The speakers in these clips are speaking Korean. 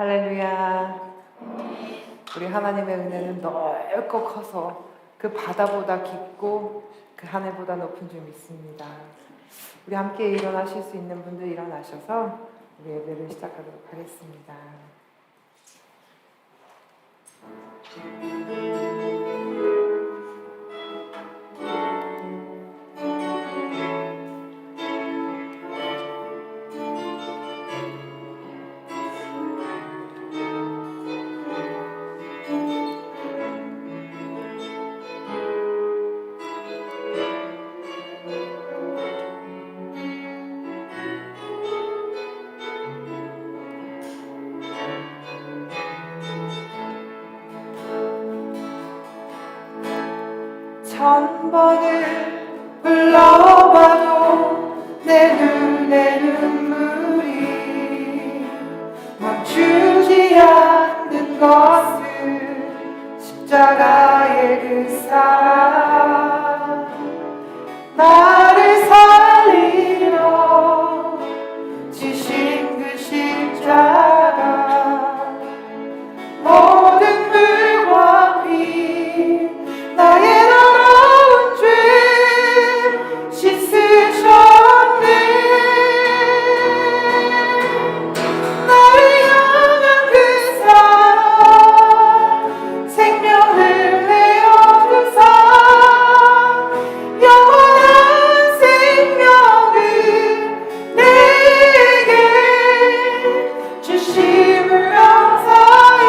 할렐루야. 우리 하나님의 은혜는 넓고 커서 그 바다보다 깊고 그 하늘보다 높은 줄 믿습니다. 우리 함께 일어나실 수 있는 분들 일어나셔서 우리 예배를 시작하도록 하겠습니다. 천 번을 불러봐도 내 눈에 눈물이 멈추지 않는 것은 십자가의 그 사랑, 나를 살리러 지신 그 십자가, 모든 물과 피 나의 더러운 죄 씻으셨네. 나를 향한 그 사랑, 생명을 내어주사 영원한 생명을 내게 주심을 감사해.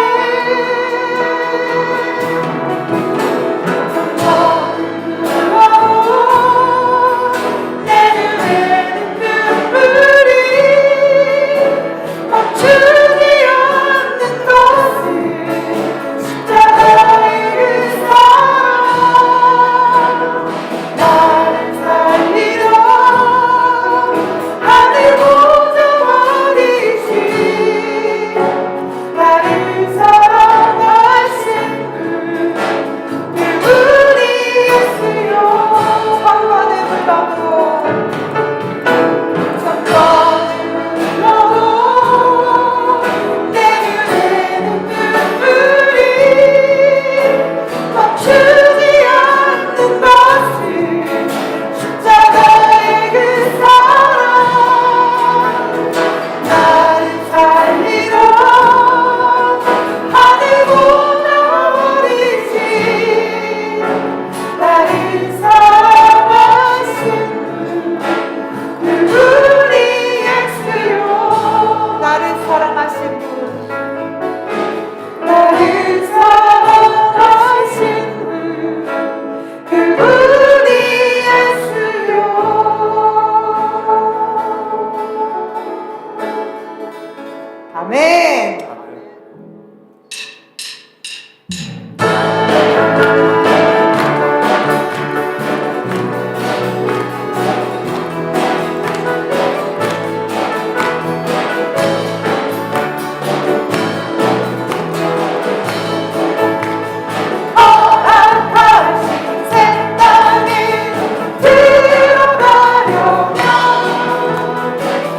아멘.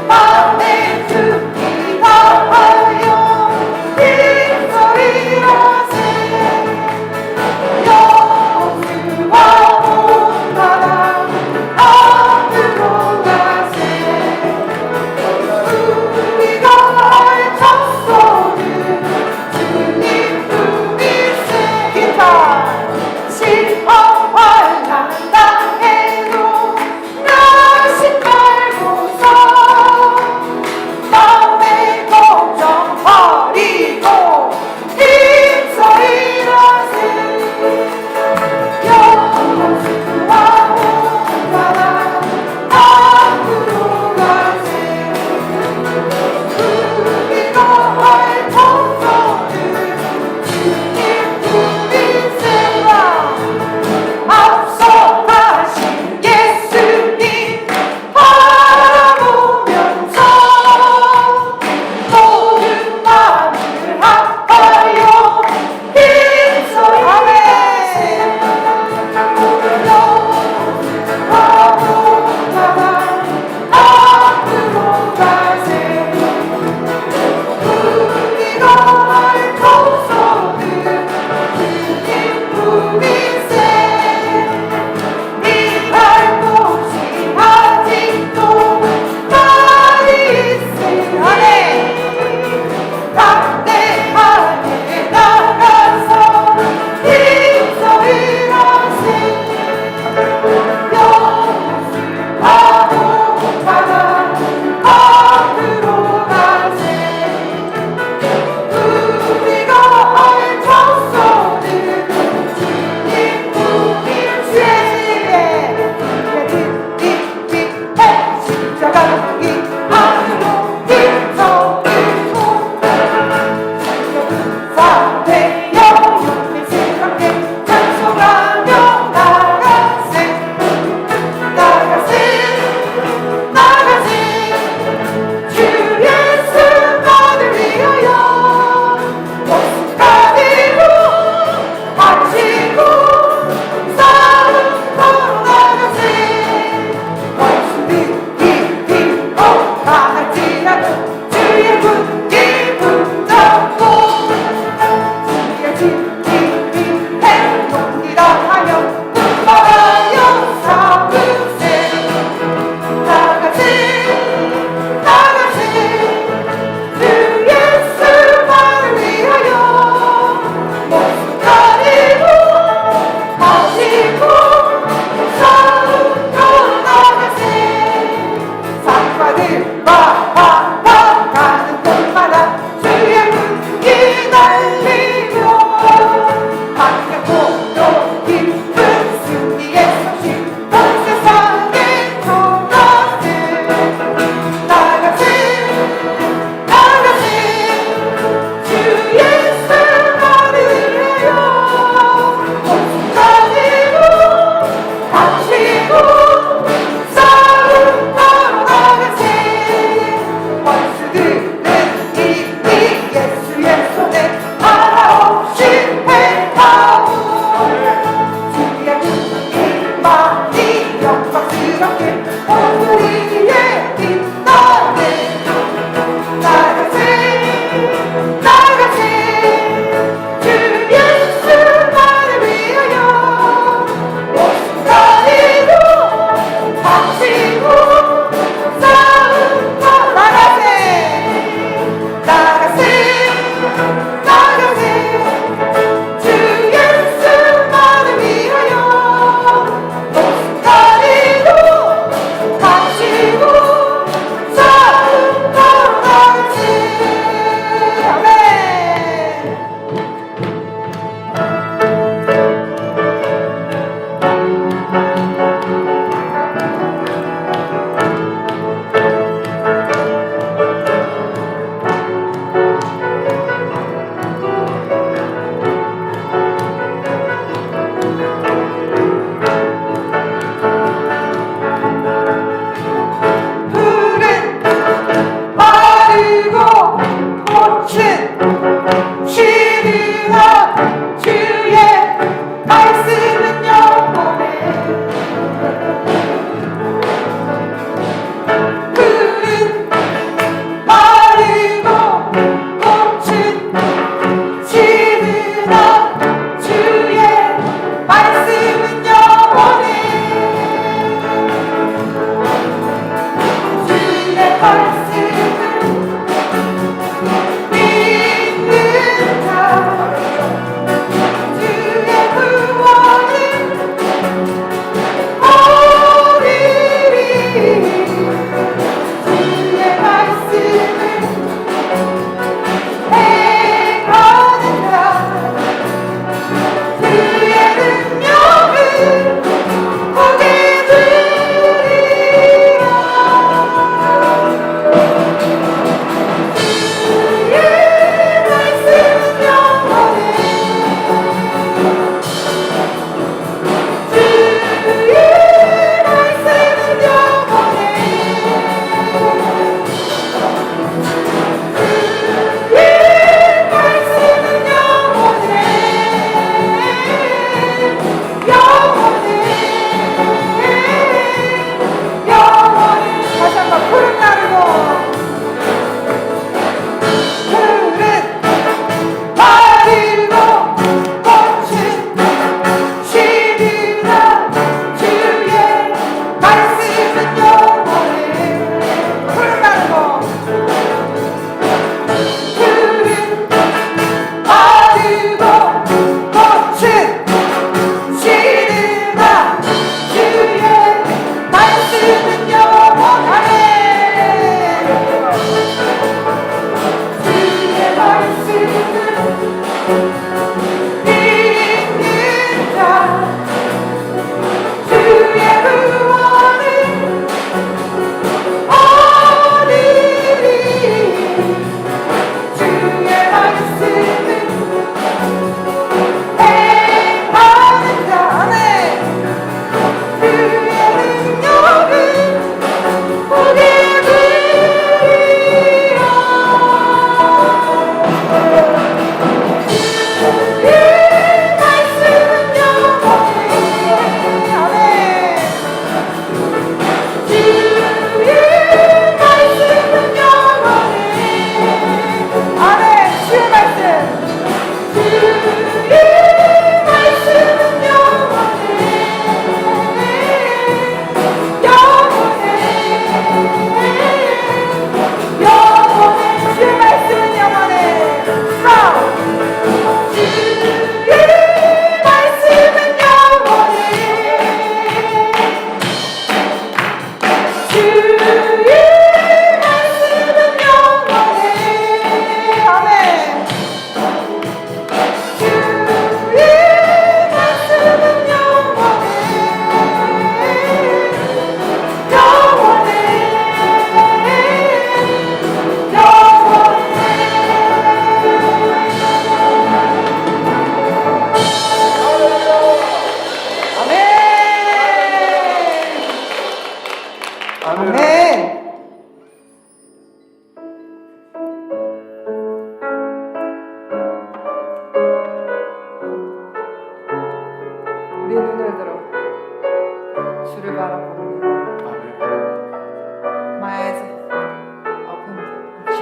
마음의 숲이 다 하여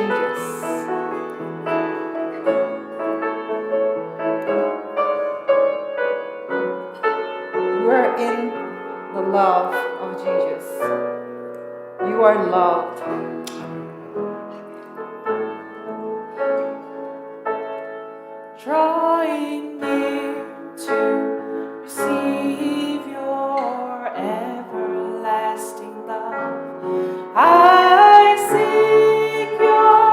Jesus. We're in the love of Jesus. You are loved. Drawing near to receive your everlasting love. I seek your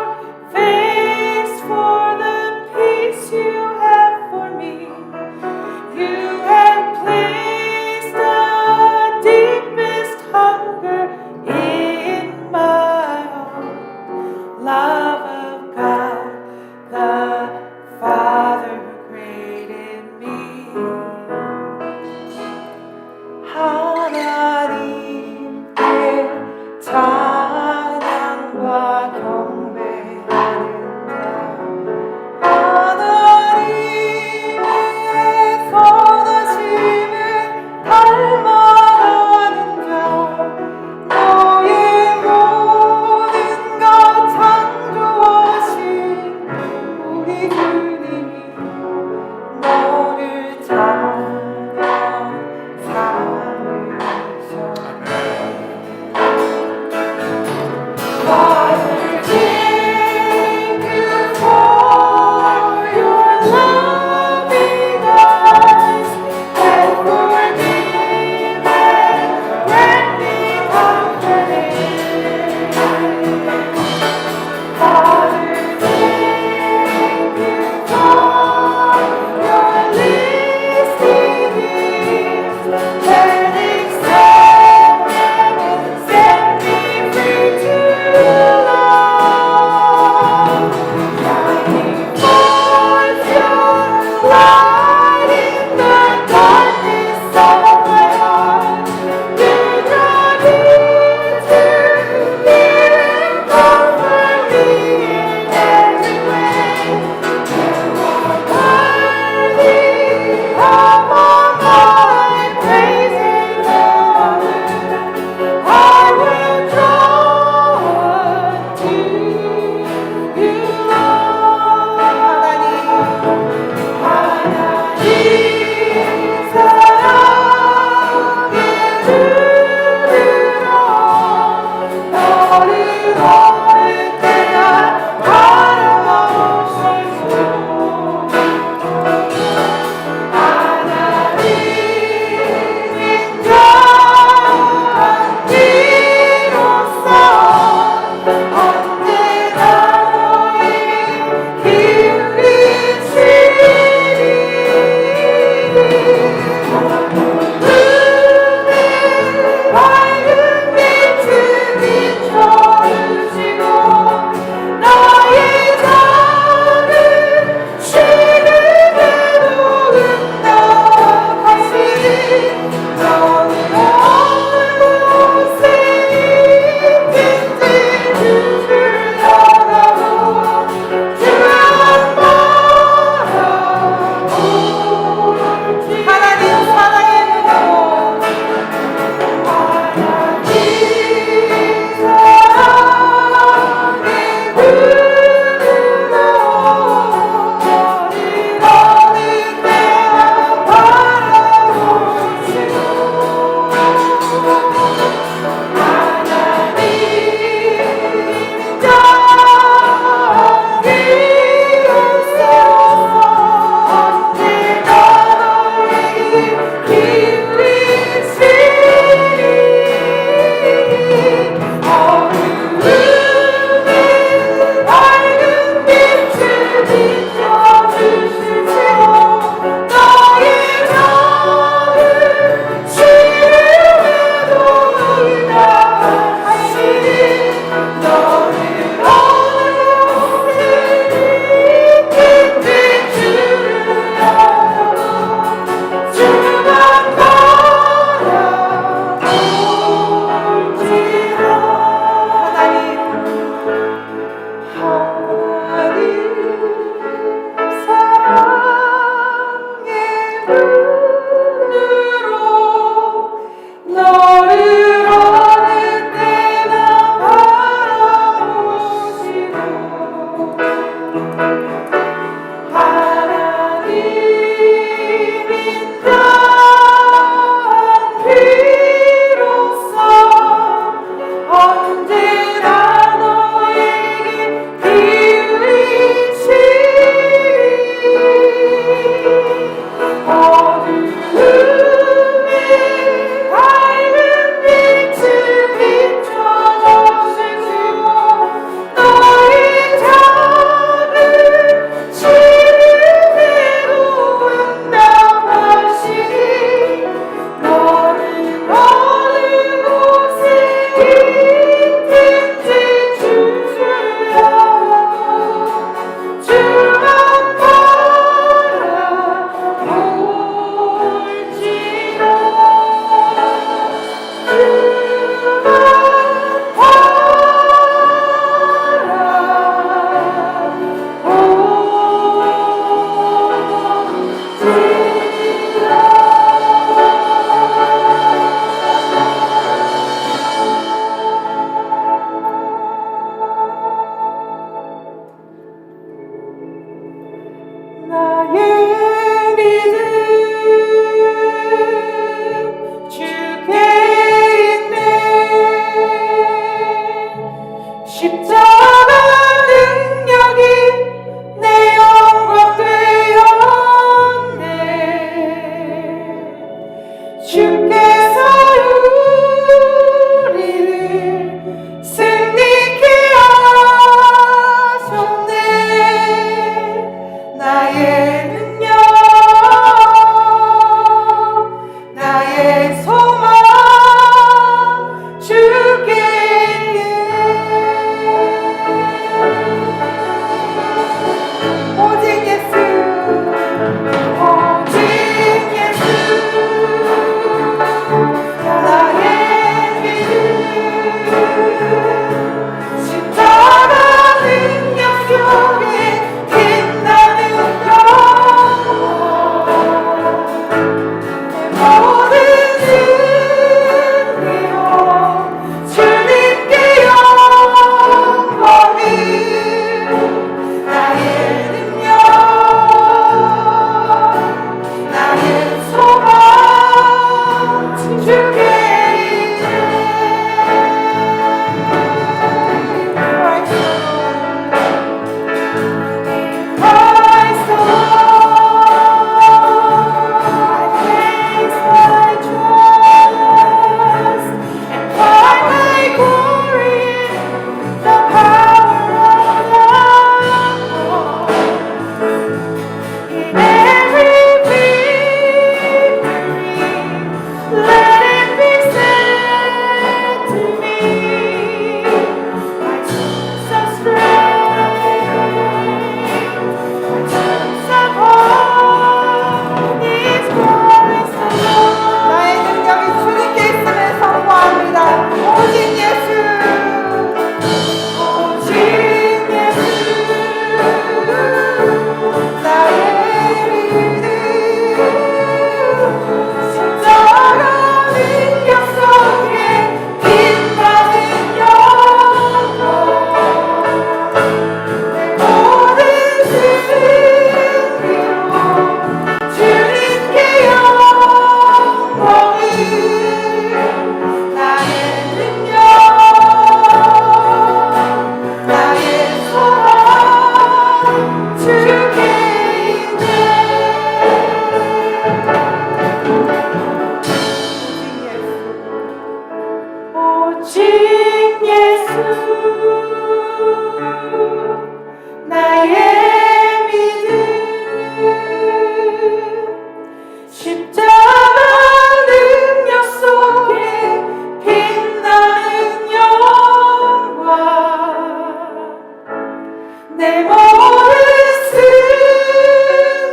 내 모든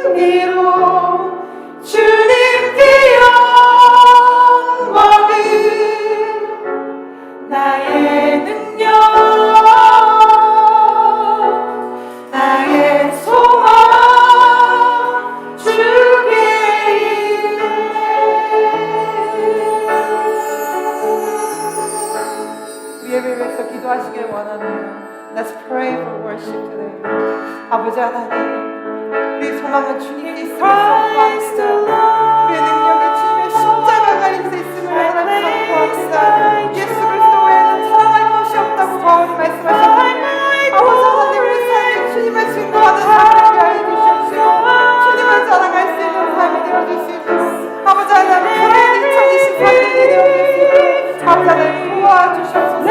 승리로 주님께 영광을 나의 능력 나의 소망 주께 있네. 우리 예배에서 기도하시길 원합니다. Let's pray for worship today. 아버지 하나님, 우리 소망은 주님께 있음을 선포합니다. 우리의 능력이 주님의 십자가가 있음을 하나님 선포합니다. 예수 그리스도 외에는 사랑할 것이 없다고 바울이 말씀하셨는데 아버지 하나님, 우리 삶에 주님을 증거하는 삶을 위하여 주시옵시고 주님을 자랑할 수 있는 삶이 되어줄 수 있도록 아버지 하나님, 그런 2023년이 되어줄 수 있도록 아버지 하나님 도와주시옵소서.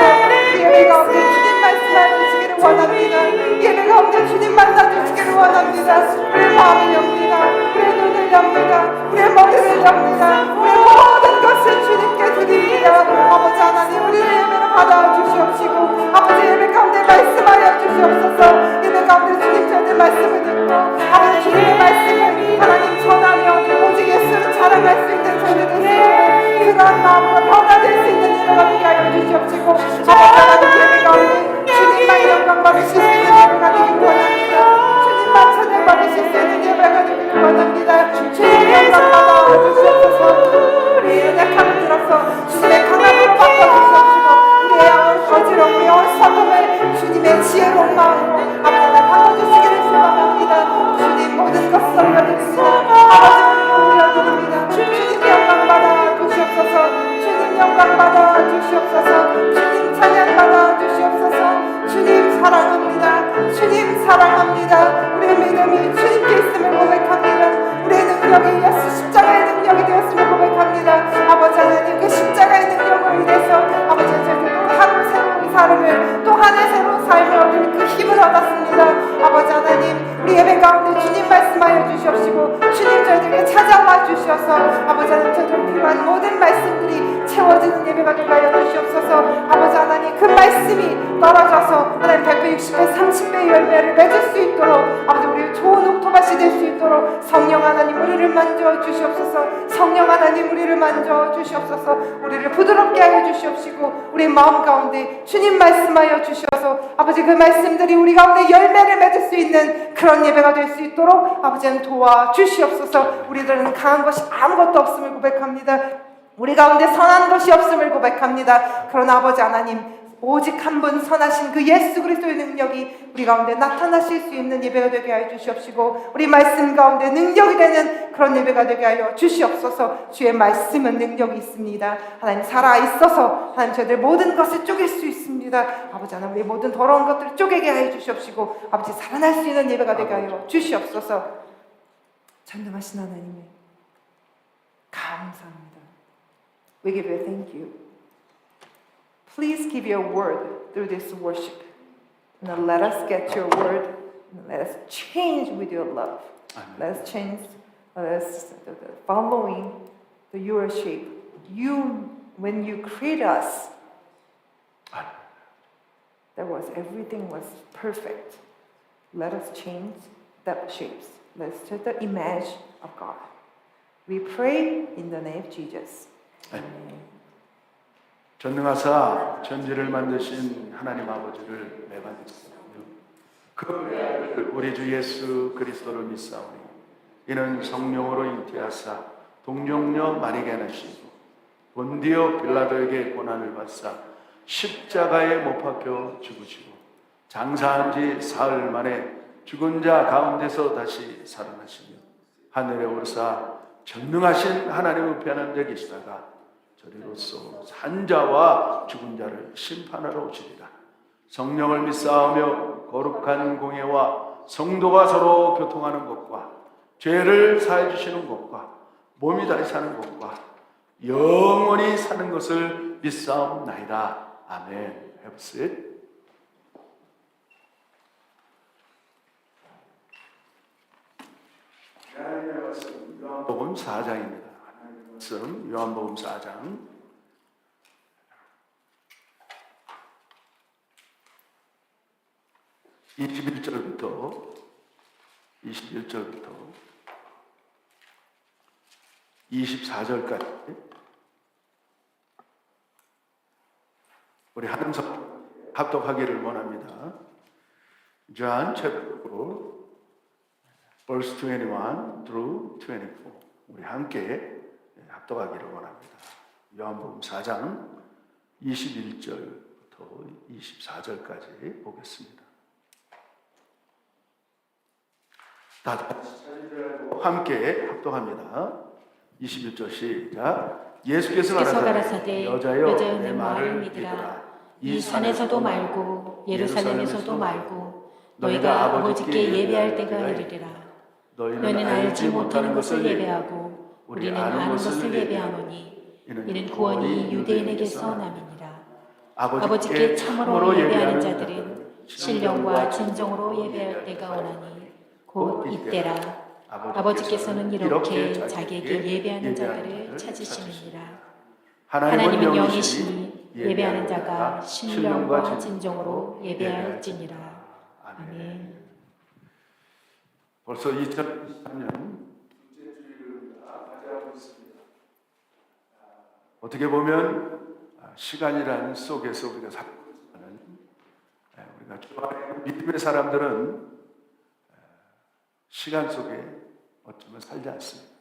예배 가운데 주님 말씀해 주시기를 원합니다. 예배 가운데 주님 만나 주시기를 원합니다. 우리의 마음을 엽니다. 우리의 눈을 엽니다. 우리의 머리를 엽니다. 우리의 모든 것을 주님께 드립니다. 아버지 하나님, 우리의 예배를 받아 주시옵시고 아버지 예배 가운데 말씀하여 주시옵소서. 예배 가운데 주님 저희들 말씀을 듣고 아버지 주님의 말씀을 하나님 전하며 오직 예수를 자랑할 수 있는 저희들 되시고 그러한 마음으로 변화될 수 있는 예배가 되게 하여 주시옵시고 아버지 하나님, 예배 가운데 주님만 영광 받으실 수 있는 예배가 되기를 원합니다. 주님만 찬양 받으실 수 있는 예배가 되기를 원합니다. 주님 영광 받아 주시옵소서. 우리의 연약함을 들어서 주님의 강함으로 바꿔주시옵시고 우리의 거지로 우리의 어리석음을 주님의 지혜로운 마음으로 아버지 바꿔주시기를 소망합니다. 주님 모든 것을 올려드립니다. 아버지 올려드립니다. 주님 영광 받아 주시옵소서. 주님 영광 받아 주시옵소서. 주님 찬양 받아 주시옵소서. 주님 사랑합니다. 주님 사랑합니다. 우리의 믿음이 주님께 있음을 고백합니다. 우리의 능력이 예수 십자가의 능력이 되었음을 고백합니다. 아버지 하나님, 그 십자가의 능력을 인해서 아버지 저희들 또 하루 새로운 삶을 또 한 해 새로운 삶을 얻을 그 힘을 얻었습니다. 아버지 하나님, 우리 예배 가운데 주님 말씀하여 주시옵시고 주님 저희들에게 찾아와 주시어서 아버지 하나님 저희들 필요한 모든 말씀들이 채워지는 예배가 되게 하여 주시옵소서. 아버지 하나님, 그 말씀이 떨어져서 하나님 100배, 60배, 30배의 열매를 맺을 수 있도록 아버지 우리 좋은 옥토밭이 될 수 있도록 성령 하나님 우리를 만져 주시옵소서. 성령 하나님 우리를 만져 주시옵소서. 우리를 부드럽게 하여 주시옵시고 우리 마음 가운데 주님 말씀하여 주시어서 아버지 그 말씀들이 우리 가운데 열매를 맺을 수 있는 그런 예배가 될 수 있도록 아버지는 도와주시옵소서. 우리들은 강한 것이 아무것도 없음을 고백합니다. 우리 가운데 선한 것이 없음을 고백합니다. 그러나 아버지 하나님, 오직 한 분 선하신 그 예수 그리스도의 능력이 우리 가운데 나타나실 수 있는 예배가 되게 하여 주시옵시고 우리 말씀 가운데 능력이 되는 그런 예배가 되게 하여 주시옵소서. 주의 말씀은 능력이 있습니다. 하나님 살아있어서 하나님 저희들 모든 것을 쪼갤 수 있습니다. 아버지 하나님, 우리 모든 더러운 것들을 쪼개게 하여 주시옵시고 아버지 살아날 수 있는 예배가 되게 하여 주시옵소서. 전능하신 하나님의 감사합니다. We give you thank you. Please give your word through this worship. Now let us get your word. Let us change with your love. Let us change. Let us following your shape. You, when you created us, everything was perfect. Let us change that shapes. Let's take the image of God. We pray in the name of Jesus. Amen. 전능하사 천지를 만드신 하나님 아버지를 매반했으며 그 우리 주 예수 그리스도를 믿사오니 이는 성령으로 잉태하사 동정녀 마리게 나시고 본디오 빌라도에게 고난을 받사 십자가에 못 박혀 죽으시고 장사한 지 사흘 만에 죽은 자 가운데서 다시 살아나시며 하늘에 오르사 전능하신 하나님 우편한 데 계시다가 저리로서 산 자와 죽은 자를 심판하러 오시리라. 성령을 믿사오며 거룩한 공예와 성도가 서로 교통하는 것과 죄를 사해 주시는 것과 몸이 다시 사는 것과 영원히 사는 것을 믿사옵나이다. 아멘. Have a seat. 요한복음 4장입니다. 요한복음 4장. 21절부터 24절까지 우리 한음성 합독하기를 원합니다. John chapter 4, verse 21 through 24. 우리 함께 합독하기를 원합니다. 요한복음 4장 21절부터 24절까지 보겠습니다. 다 함께 합독합니다. 21절 시작. 예수께서 가라사대 여자여 내 말을 믿으라. 이 산에서도 말고 예루살렘에서도 말고 너희가 아버지께 예배할 때가 이르리라. 너희는 알지 못하는 것을 예배하고 우리는 아는 것을 예배하노니 이는 구원이 유대인에게서 남이니라. 아버지께 참으로 예배하는 자들은 신령과 진정으로 예배할 때가 오나니 곧 이때라. 아버지께서는 이렇게 자기에게 예배하는 자들을 찾으시느니라. 하나님은 영이시니 예배하는 자가 신령과 진정으로 예배할지니라. 아멘. 벌써 2023년 둘째 주일을 맞이하고 있습니다. 어떻게 보면 시간이라는 속에서 우리가 살고 있지만 우리가 좋아하는 믿음의 사람들은 시간 속에 어쩌면 살지 않습니다.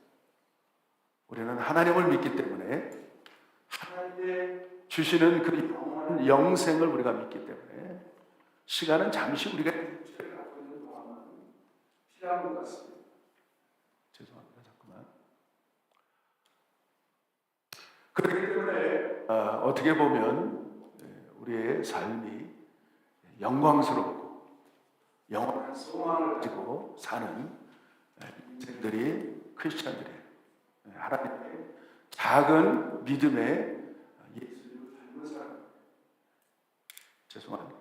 우리는 하나님을 믿기 때문에 하나님의 주시는 그 영원한 영생을 우리가 믿기 때문에 시간은 잠시 우리가 갖고 있는 동안만 필요한 것 같습니다. 죄송합니다. 잠깐만. 그렇기 때문에 어떻게 보면 우리의 삶이 영광스럽고 영원한 소망을 가지고 사는 인생들이 크리스찬들이에요. 하나님의 작은 믿음의 예수를 닮은 사람. 죄송합니다.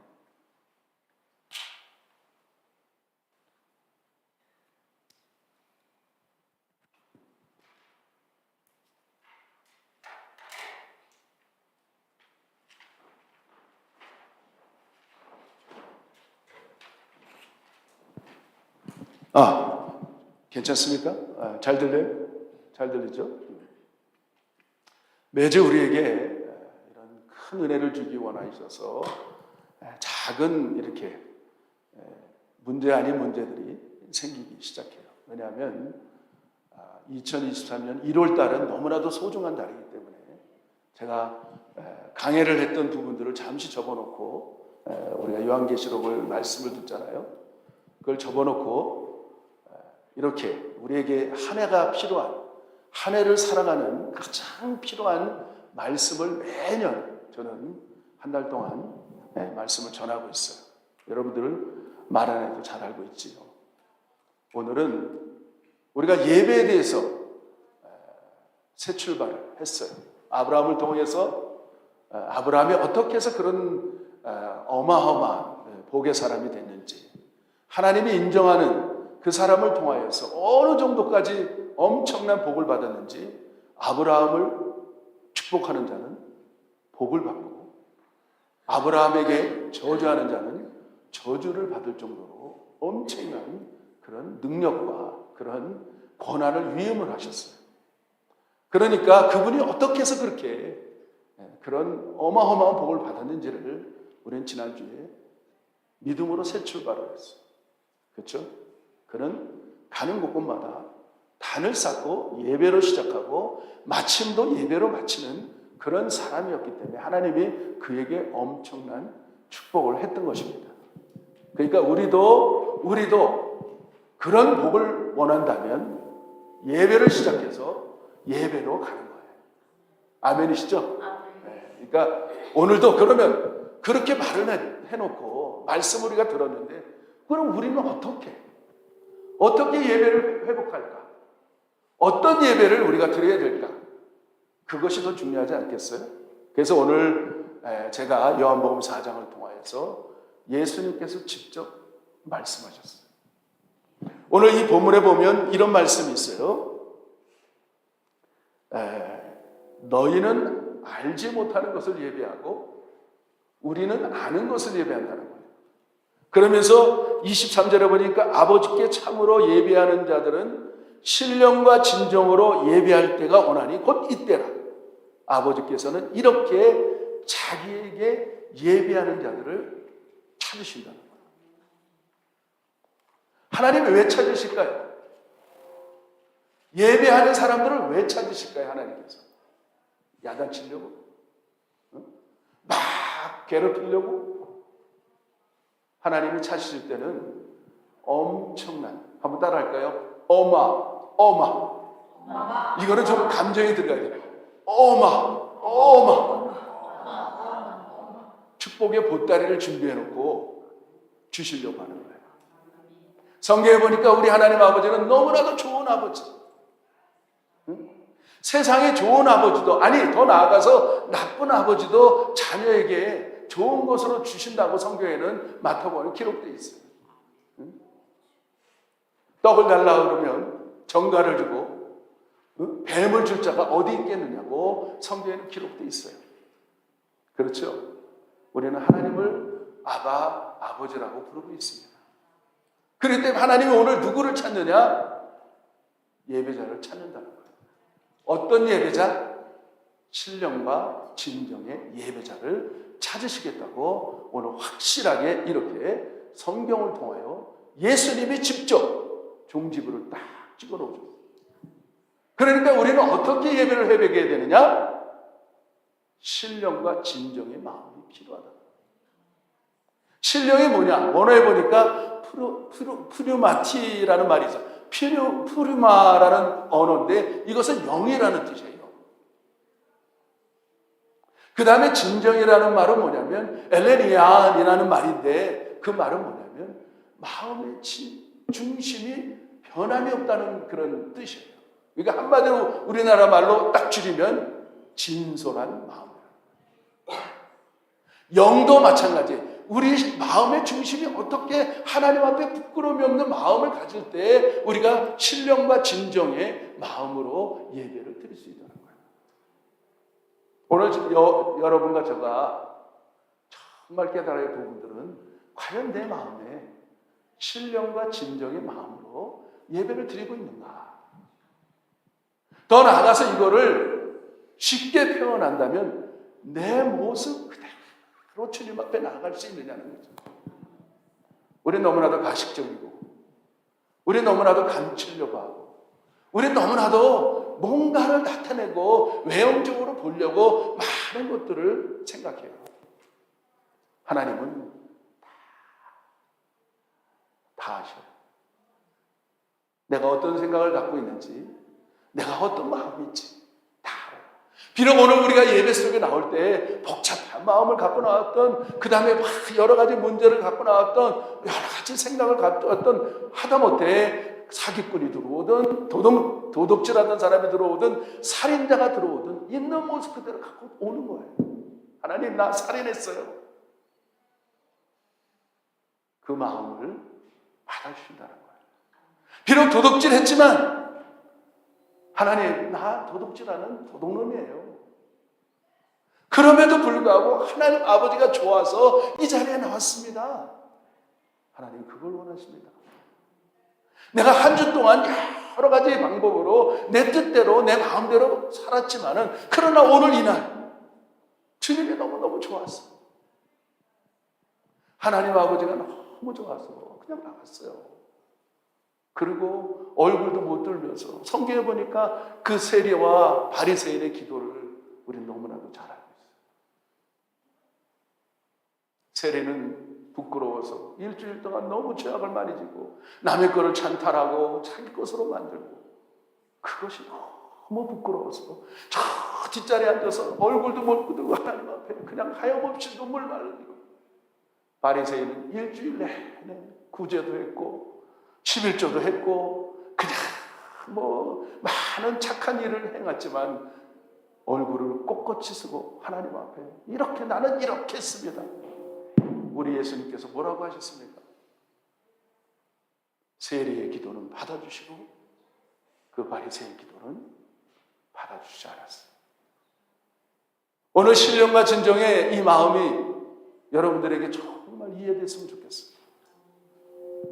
괜찮습니까? 잘 들려요? 잘 들리죠? 매주 우리에게 이런 큰 은혜를 주기 원하셔서 작은 이렇게 문제 아닌 문제들이 생기기 시작해요. 왜냐하면 2023년 1월 달은 너무나도 소중한 달이기 때문에 제가 강해를 했던 부분들을 잠시 접어놓고 우리가 요한계시록을 말씀을 듣잖아요. 그걸 접어놓고 이렇게 우리에게 한 해가 필요한, 한 해를 살아가는 가장 필요한 말씀을 매년 저는 한 달 동안 말씀을 전하고 있어요. 여러분들은 말 안 해도 잘 알고 있지요. 오늘은 우리가 예배에 대해서 새 출발을 했어요. 아브라함을 통해서 아브라함이 어떻게 해서 그런 어마어마한 복의 사람이 됐는지, 하나님이 인정하는 그 사람을 통하여서 어느 정도까지 엄청난 복을 받았는지, 아브라함을 축복하는 자는 복을 받고 아브라함에게 저주하는 자는 저주를 받을 정도로 엄청난 그런 능력과 그런 권한을 위임을 하셨어요. 그러니까 그분이 어떻게 해서 그렇게 그런 어마어마한 복을 받았는지를 우리는 지난주에 믿음으로 새 출발을 했어요. 그렇죠? 그는 가는 곳곳마다 단을 쌓고 예배로 시작하고 마침도 예배로 마치는 그런 사람이었기 때문에 하나님이 그에게 엄청난 축복을 했던 것입니다. 그러니까 우리도 그런 복을 원한다면 예배를 시작해서 예배로 가는 거예요. 아멘이시죠? 네. 그러니까 오늘도 그러면 그렇게 말을 해놓고 말씀 우리가 들었는데 그럼 우리는 어떻게 예배를 회복할까? 어떤 예배를 우리가 드려야 될까? 그것이 더 중요하지 않겠어요? 그래서 오늘 제가 요한복음 4장을 통하여서 예수님께서 직접 말씀하셨어요. 오늘 이 본문에 보면 이런 말씀이 있어요. 너희는 알지 못하는 것을 예배하고 우리는 아는 것을 예배한다는 거예요. 그러면서 23절에 보니까 아버지께 참으로 예배하는 자들은 신령과 진정으로 예배할 때가 오나니 곧 이때라. 아버지께서는 이렇게 자기에게 예배하는 자들을 찾으신다는 거예요. 하나님이 왜 찾으실까요? 예배하는 사람들을 왜 찾으실까요? 하나님께서 야단치려고? 막 괴롭히려고? 하나님이 찾으실 때는 엄청난, 한번 따라할까요? 어마. 이거는 좀 감정이 들어가야 돼요. 어마. 축복의 보따리를 준비해 놓고 주시려고 하는 거예요. 성경에 보니까 우리 하나님 아버지는 너무나도 좋은 아버지. 세상에 좋은 아버지도, 아니 더 나아가서 나쁜 아버지도 자녀에게 좋은 것으로 주신다고 성경에는 마태복음에 기록되어 있어요. 떡을 달라 그러면 정갈을 주고 뱀을 줄 자가 어디 있겠느냐고 성경에는 기록되어 있어요. 그렇죠? 우리는 하나님을 아바, 아버지라고 부르고 있습니다. 그렇기 때문에 하나님이 오늘 누구를 찾느냐? 예배자를 찾는다는 거예요. 어떤 예배자? 신령과 진정의 예배자를 찾으시겠다고 오늘 확실하게 이렇게 성경을 통하여 예수님이 직접 종지부를 딱 찍어놓죠. 그러니까 우리는 어떻게 예배를 회복해야 되느냐? 신령과 진정의 마음이 필요하다. 신령이 뭐냐? 원어에 보니까 푸르마티라는 말이 있어요. 푸르마라는 언어인데 이것은 영이라는 뜻이에요. 그 다음에 진정이라는 말은 뭐냐면 엘레니안이라는 말인데 그 말은 뭐냐면 마음의 중심이 변함이 없다는 그런 뜻이에요. 그러니까 한마디로 우리나라 말로 딱 줄이면 진솔한 마음. 영도 마찬가지예요. 우리 마음의 중심이 어떻게 하나님 앞에 부끄러움이 없는 마음을 가질 때 우리가 신령과 진정의 마음으로 예배를 드릴 수 있다는 거예요. 오늘 여러분과 제가 정말 깨달아야 할 부분들은 과연 내 마음에 신령과 진정의 마음으로 예배를 드리고 있는가? 더 나아가서 이거를 쉽게 표현한다면 내 모습 그대로 주님 앞에 나아갈 수 있느냐는 거죠. 우리는 너무나도 가식적이고 우리는 너무나도 감추려고 하고 우리는 너무나도 뭔가를 나타내고 외형적으로 보려고 많은 것들을 생각해요. 하나님은 다 아셔요. 내가 어떤 생각을 갖고 있는지, 내가 어떤 마음인지 다 알아요. 비록 오늘 우리가 예배 속에 나올 때 복잡한 마음을 갖고 나왔던, 그 다음에 막 여러 가지 문제를 갖고 나왔던, 여러 가지 생각을 갖고 왔던, 하다못해 사기꾼이 들어오든 도둑질하던 사람이 들어오든 살인자가 들어오든 있는 모습 그대로 갖고 오는 거예요. 하나님, 나 살인했어요. 그 마음을 받아주신다는 거예요. 비록 도둑질했지만 하나님, 나 도둑질하는 도둑놈이에요. 그럼에도 불구하고 하나님 아버지가 좋아서 이 자리에 나왔습니다. 하나님 그걸 원하십니다. 내가 한 주 동안 여러 가지 방법으로 내 뜻대로 내 마음대로 살았지만은 그러나 오늘 이날 주님이 너무너무 좋았어. 하나님 아버지가 너무 좋아서 그냥 나갔어요. 그리고 얼굴도 못 들면서 성경에 보니까 그 세리와 바리새인의 기도를 우리는 너무나도 잘 알고 있어요. 세리는 부끄러워서 일주일 동안 너무 죄악을 많이 지고 남의 거를 찬탈하고 자기 것으로 만들고 그것이 너무 부끄러워서 저 뒷자리에 앉아서 얼굴도 못 끄고 하나님 앞에 그냥 하염없이 눈물 말리고 바리새인은 일주일 내내 구제도 했고 11조도 했고 그냥 많은 착한 일을 행했지만 얼굴을 꼿꼿이 쓰고 하나님 앞에 이렇게 나는 이렇게 했습니다. 우리 예수님께서 뭐라고 하셨습니까? 세리의 기도는 받아주시고 그 바리새인 기도는 받아주지 않았어요. 오늘 신령과 진정의 이 마음이 여러분들에게 정말 이해됐으면 좋겠어요.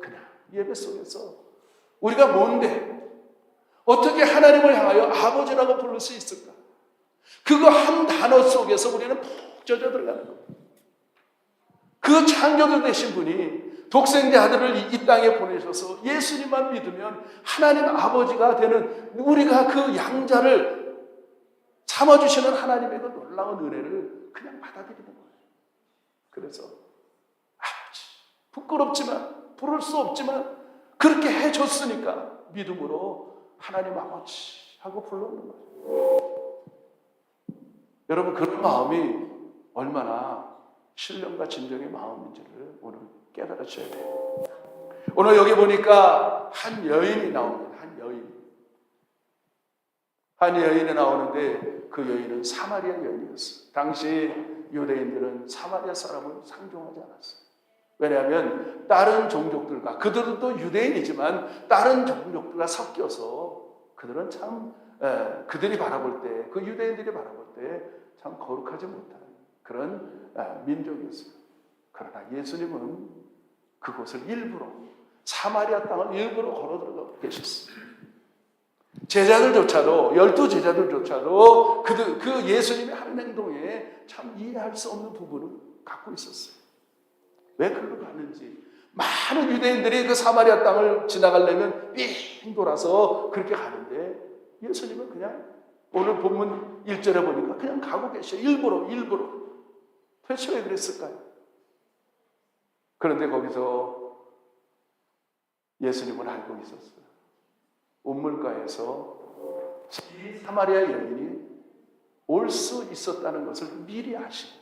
그냥 예배 속에서 우리가 뭔데 어떻게 하나님을 향하여 아버지라고 부를 수 있을까? 그거 한 단어 속에서 우리는 푹 젖어 들어가는 거예요. 그 창조주 되신 분이 독생자 아들을 이 땅에 보내셔서 예수님만 믿으면 하나님 아버지가 되는, 우리가 그 양자를 참아주시는 하나님의 그 놀라운 은혜를 그냥 받아들이는 거예요. 그래서 아버지, 부끄럽지만 부를 수 없지만 그렇게 해줬으니까 믿음으로 하나님 아버지 하고 불러오는 거예요. 여러분, 그런 마음이 얼마나 신령과 진정의 마음인지를 오늘 깨달으셔야 돼요. 오늘 여기 보니까 한 여인이 나옵니다. 한 여인이 나오는데 그 여인은 사마리아 여인이었어요. 당시 유대인들은 사마리아 사람을 상종하지 않았어요. 왜냐하면 다른 종족들과, 그들은 또 유대인이지만 다른 종족들과 섞여서 그들은 참 그들이 바라볼 때, 그 유대인들이 바라볼 때 참 거룩하지 못한 그런 민족이었어요. 그러나 예수님은 그곳을 일부러, 사마리아 땅을 일부러 걸어 들어가 계셨어요. 제자들조차도, 12 제자들조차도 그 예수님의 하는 행동에 참 이해할 수 없는 부분을 갖고 있었어요. 왜 그걸 갔는지. 많은 유대인들이 그 사마리아 땅을 지나가려면 삥 돌아서 그렇게 가는데 예수님은 그냥 오늘 본문 1절에 보니까 그냥 가고 계셔요. 일부러. 도대체 왜 그랬을까요? 그런데 거기서 예수님은 알고 있었어요. 우물가에서 이 사마리아 여인이 올 수 있었다는 것을 미리 아시고,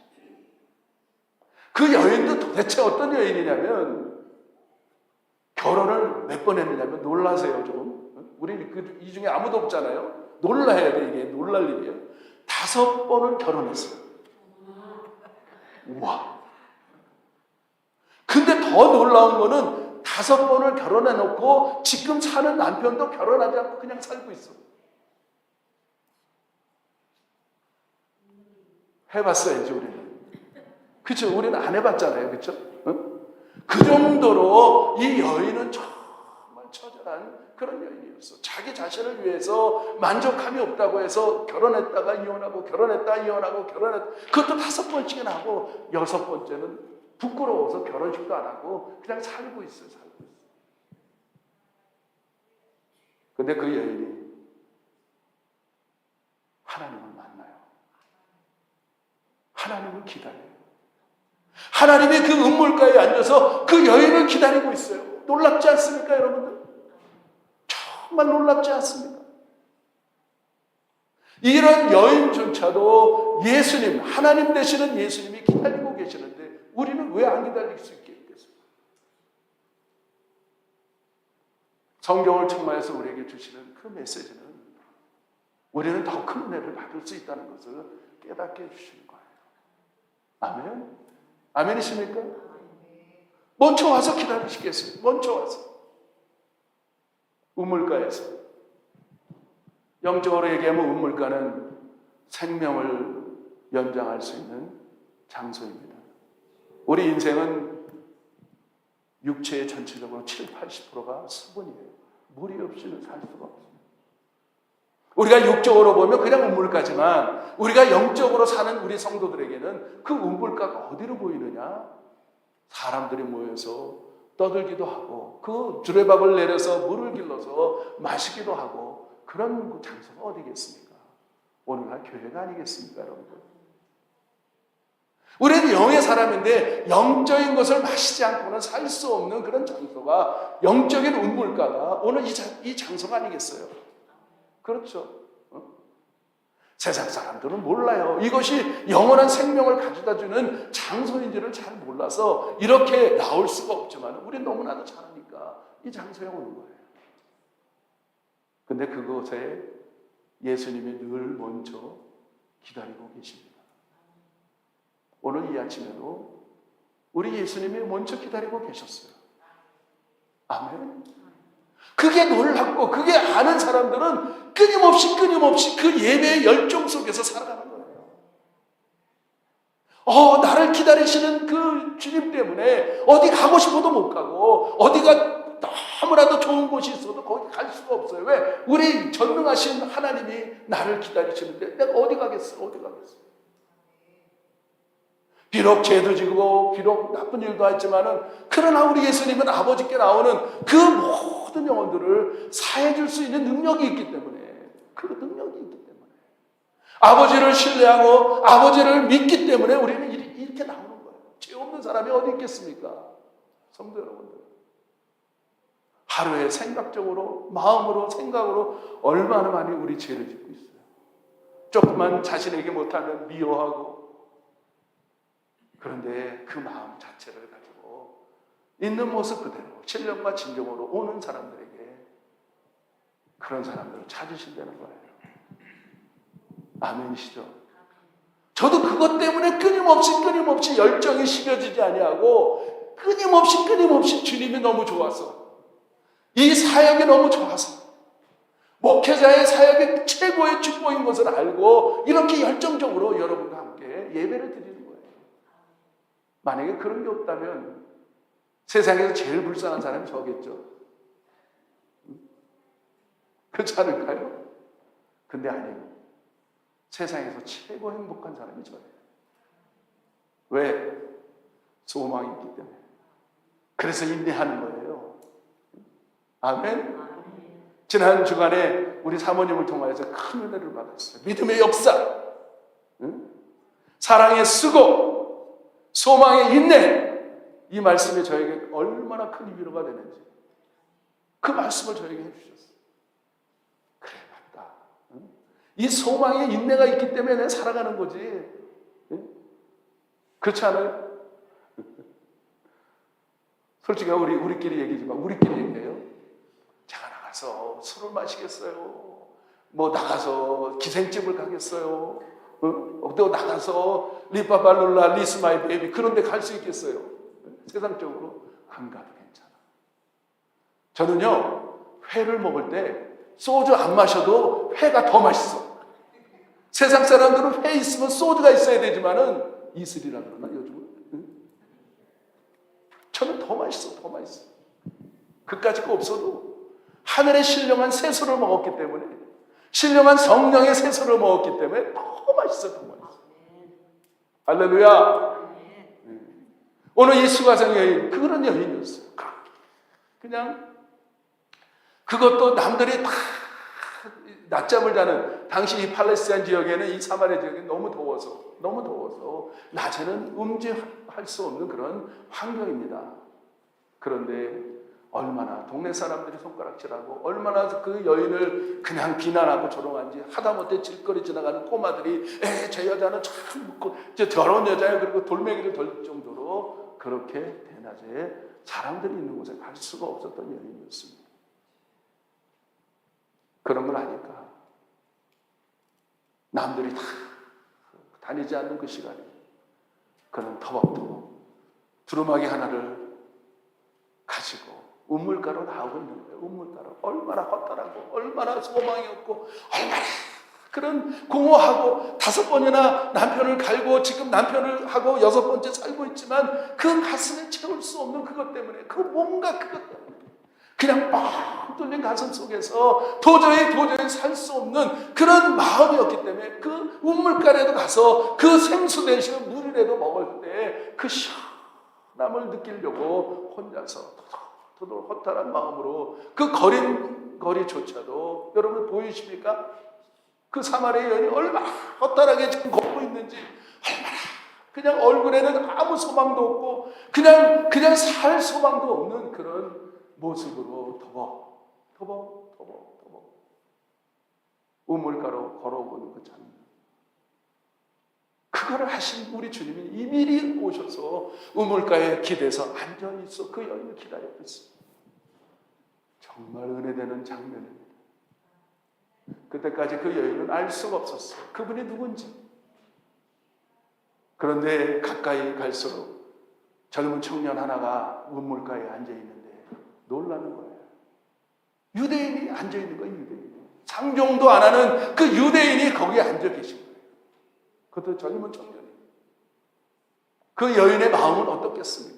그 여인도 도대체 어떤 여인이냐면, 결혼을 몇 번 했느냐면, 놀라세요 좀. 우리 이 중에 아무도 없잖아요. 놀라야 돼. 이게 놀랄 일이에요. 5번을 결혼했어요. 우와. 근데 더 놀라운 거는 5번을 결혼해놓고 지금 사는 남편도 결혼하지 않고 그냥 살고 있어. 해봤어야지 우리는. 그렇죠? 우리는 안 해봤잖아요. 그렇죠? 응? 그 정도로 이 여인은 정말 처절한 그런 여인이었어. 자기 자신을 위해서 만족함이 없다고 해서 결혼했다가 이혼하고, 결혼했다 이혼하고, 그것도 5번씩이나 하고, 6번째는 부끄러워서 결혼식도 안 하고 그냥 살고 있어요. 근데 그 여인이 하나님을 만나요. 하나님을 기다려요. 하나님의 그 음물가에 앉아서 그 여인을 기다리고 있어요. 놀랍지 않습니까, 여러분들? 정말 놀랍지 않습니까? 이런 여인조차도 예수님, 하나님 되시는 예수님이 기다리고 계시는데 우리는 왜 안 기다릴 수 있겠습니까? 성경을 통해서 우리에게 주시는 그 메시지는 우리는 더 큰 은혜를 받을 수 있다는 것을 깨닫게 해주시는 거예요. 아멘? 아멘이십니까? 먼저 와서 기다리시겠어요? 먼저 와서. 우물가에서. 영적으로 얘기하면 우물가는 생명을 연장할 수 있는 장소입니다. 우리 인생은 육체의 전체적으로 70-80%가 수분이에요. 물이 없이는 살 수가 없어요. 우리가 육적으로 보면 그냥 우물가지만 우리가 영적으로 사는 우리 성도들에게는 그 우물가가 어디로 보이느냐? 사람들이 모여서 떠들기도 하고 그 주레밥을 내려서 물을 길러서 마시기도 하고 그런 장소가 어디겠습니까? 오늘날 교회가 아니겠습니까, 여러분들? 우리는 영의 사람인데 영적인 것을 마시지 않고는 살 수 없는 그런 장소가, 영적인 우물가가 오늘 이 장소가 아니겠어요? 그렇죠? 세상 사람들은 몰라요. 이것이 영원한 생명을 가져다주는 장소인지를 잘 몰라서 이렇게 나올 수가 없지만 우리는 너무나도 잘 아니까 이 장소에 오는 거예요. 근데 그곳에 예수님이 늘 먼저 기다리고 계십니다. 오늘 이 아침에도 우리 예수님이 먼저 기다리고 계셨어요. 아멘. 그게 놀랍고 그게 아는 사람들은 끊임없이 그 예배의 열정 속에서 살아가는 거예요. 나를 기다리시는 그 주님 때문에 어디 가고 싶어도 못 가고, 어디가 너무나도 좋은 곳이 있어도 거기 갈 수가 없어요. 왜? 우리 전능하신 하나님이 나를 기다리시는데 내가 어디 가겠어? 어디 가겠어? 비록 죄도 지고 비록 나쁜 일도 했지만은, 그러나 우리 예수님은 아버지께 나오는 그 모든 영혼들을 사해 줄 수 있는 능력이 있기 때문에, 그 능력이 있기 때문에, 아버지를 신뢰하고 아버지를 믿기 때문에 우리는 이렇게 나오는 거예요. 죄 없는 사람이 어디 있겠습니까? 성도 여러분들, 하루에 생각적으로, 마음으로, 생각으로 얼마나 많이 우리 죄를 짓고 있어요. 조금만 자신에게 못하면 미워하고, 그런데 그 마음 자체를 가지고 있는 모습 그대로 신령과 진정으로 오는 사람들에게 그런 사람들을 찾으신다는 거예요. 아멘이시죠? 저도 그것 때문에 끊임없이 열정이 식어지지 아니하고, 끊임없이 주님이 너무 좋아서, 이 사역이 너무 좋아서, 목회자의 사역이 최고의 축복인 것을 알고 이렇게 열정적으로 여러분과 함께 예배를 드리는 거예요. 만약에 그런 게 없다면 세상에서 제일 불쌍한 사람이 저겠죠. 그렇지 않을까요? 근데 아니에요. 세상에서 최고 행복한 사람이 저예요. 왜? 소망이 있기 때문에. 그래서 인내하는 거예요. 아멘? 지난 주간에 우리 사모님을 통하여서 큰 은혜를 받았어요. 믿음의 역사, 사랑의 수고, 소망의 인내, 이 말씀이 저에게 얼마나 큰 위로가 되는지, 그 말씀을 저에게 해주셨어요. 그래, 맞다. 이 소망의 인내가 있기 때문에 내가 살아가는 거지. 그렇지 않아요? 솔직히 우리끼리 얘기지만, 우리끼리 얘기해요. 제가 나가서 술을 마시겠어요? 뭐 나가서 기생집을 가겠어요? 또 나가서 리파발룰라 리스마이 베이비 그런 데 갈 수 있겠어요? 세상적으로 안 가도 괜찮아. 저는요, 회를 먹을 때 소주 안 마셔도 회가 더 맛있어. 세상 사람들은 회 있으면 소주가 있어야 되지만은 이슬이라 그러나 요즘은? 저는 더 맛있어. 그까짓 거 없어도 하늘의 신령한 새소를 먹었기 때문에, 신령한 성령의 새소를 먹었기 때문에 더 맛있어. 할렐루야. 오늘 이 수가성 여인, 그런 여인이었어요. 그냥 그것도 남들이 다 낮잠을 자는, 당시 이 팔레스타인 지역에는, 이 사마리아 지역이 너무 더워서 낮에는 음지할 수 없는 그런 환경입니다. 그런데 얼마나 동네 사람들이 손가락질하고, 얼마나 그 여인을 그냥 비난하고 조롱한지, 하다못해 길거리 지나가는 꼬마들이 저 여자는 참 묻고 저 더러운 여자예요, 그리고 돌멩이를 덜 정도로 그렇게 대낮에 사람들이 있는 곳에 갈 수가 없었던 여인이었습니다. 그런 걸 아니까 남들이 다 다니지 않는 그 시간에 그는 터벅터벅 두루마기 하나를 가지고 우물가로 나오고 있는 거예요. 우물가로. 얼마나 헛다라고, 얼마나 소망이 없고, 얼마나 그런 공허하고, 5번이나 남편을 갈고 지금 남편을 하고 6번째 살고 있지만 그 가슴에 채울 수 없는 그것 때문에, 그 뭔가 그것 때문에 그냥 뻥 뚫린 가슴 속에서 도저히 살 수 없는 그런 마음이었기 때문에, 그 우물가에도 가서 그 생수 대신 물이라도 먹을 때 그 시원함을 느끼려고 혼자서 토도록 허탈한 마음으로 그 거리조차도, 여러분 보이십니까? 그 사마리아 여인이 얼마나 허탈하게 지금 걷고 있는지, 얼마나 그냥 얼굴에는 아무 소망도 없고 그냥 살 소망도 없는 그런 모습으로 터벅 우물가로 걸어오는 그 장면, 그거를 하신 우리 주님이 이미리 오셔서 우물가에 기대서 앉아있어 그 여인을 기다리고 있습니다. 정말 은혜되는 장면입니다. 그때까지 그 여인은 알 수가 없었어요. 그분이 누군지. 그런데 가까이 갈수록 젊은 청년 하나가 우물가에 앉아있는데 놀라는 거예요. 유대인이 앉아있는 거예요. 유대인이. 상종도 안 하는 그 유대인이 거기에 앉아 계신 거예요. 그것도 젊은 청년이에요. 그 여인의 마음은 어떻겠습니까?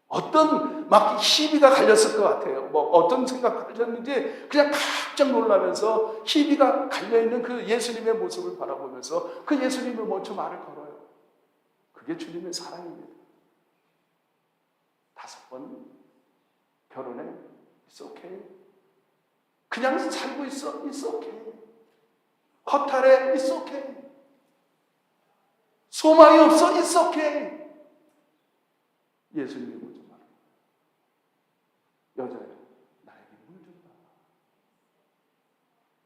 어떤 막 희비가 갈렸을 것 같아요. 뭐 어떤 생각을 가졌는지 그냥 깜짝 놀라면서 희비가 갈려있는 그 예수님의 모습을 바라보면서 그 예수님을 먼저 말을 걸어요. 그게 주님의 사랑입니다. 5번 결혼해. It's okay. 그냥 살고 있어. It's okay. 허탈해. It's okay. 소망이 없어. It's okay. 예수님이 먼저 말해요. 여자야, 나에게 물 좀 봐.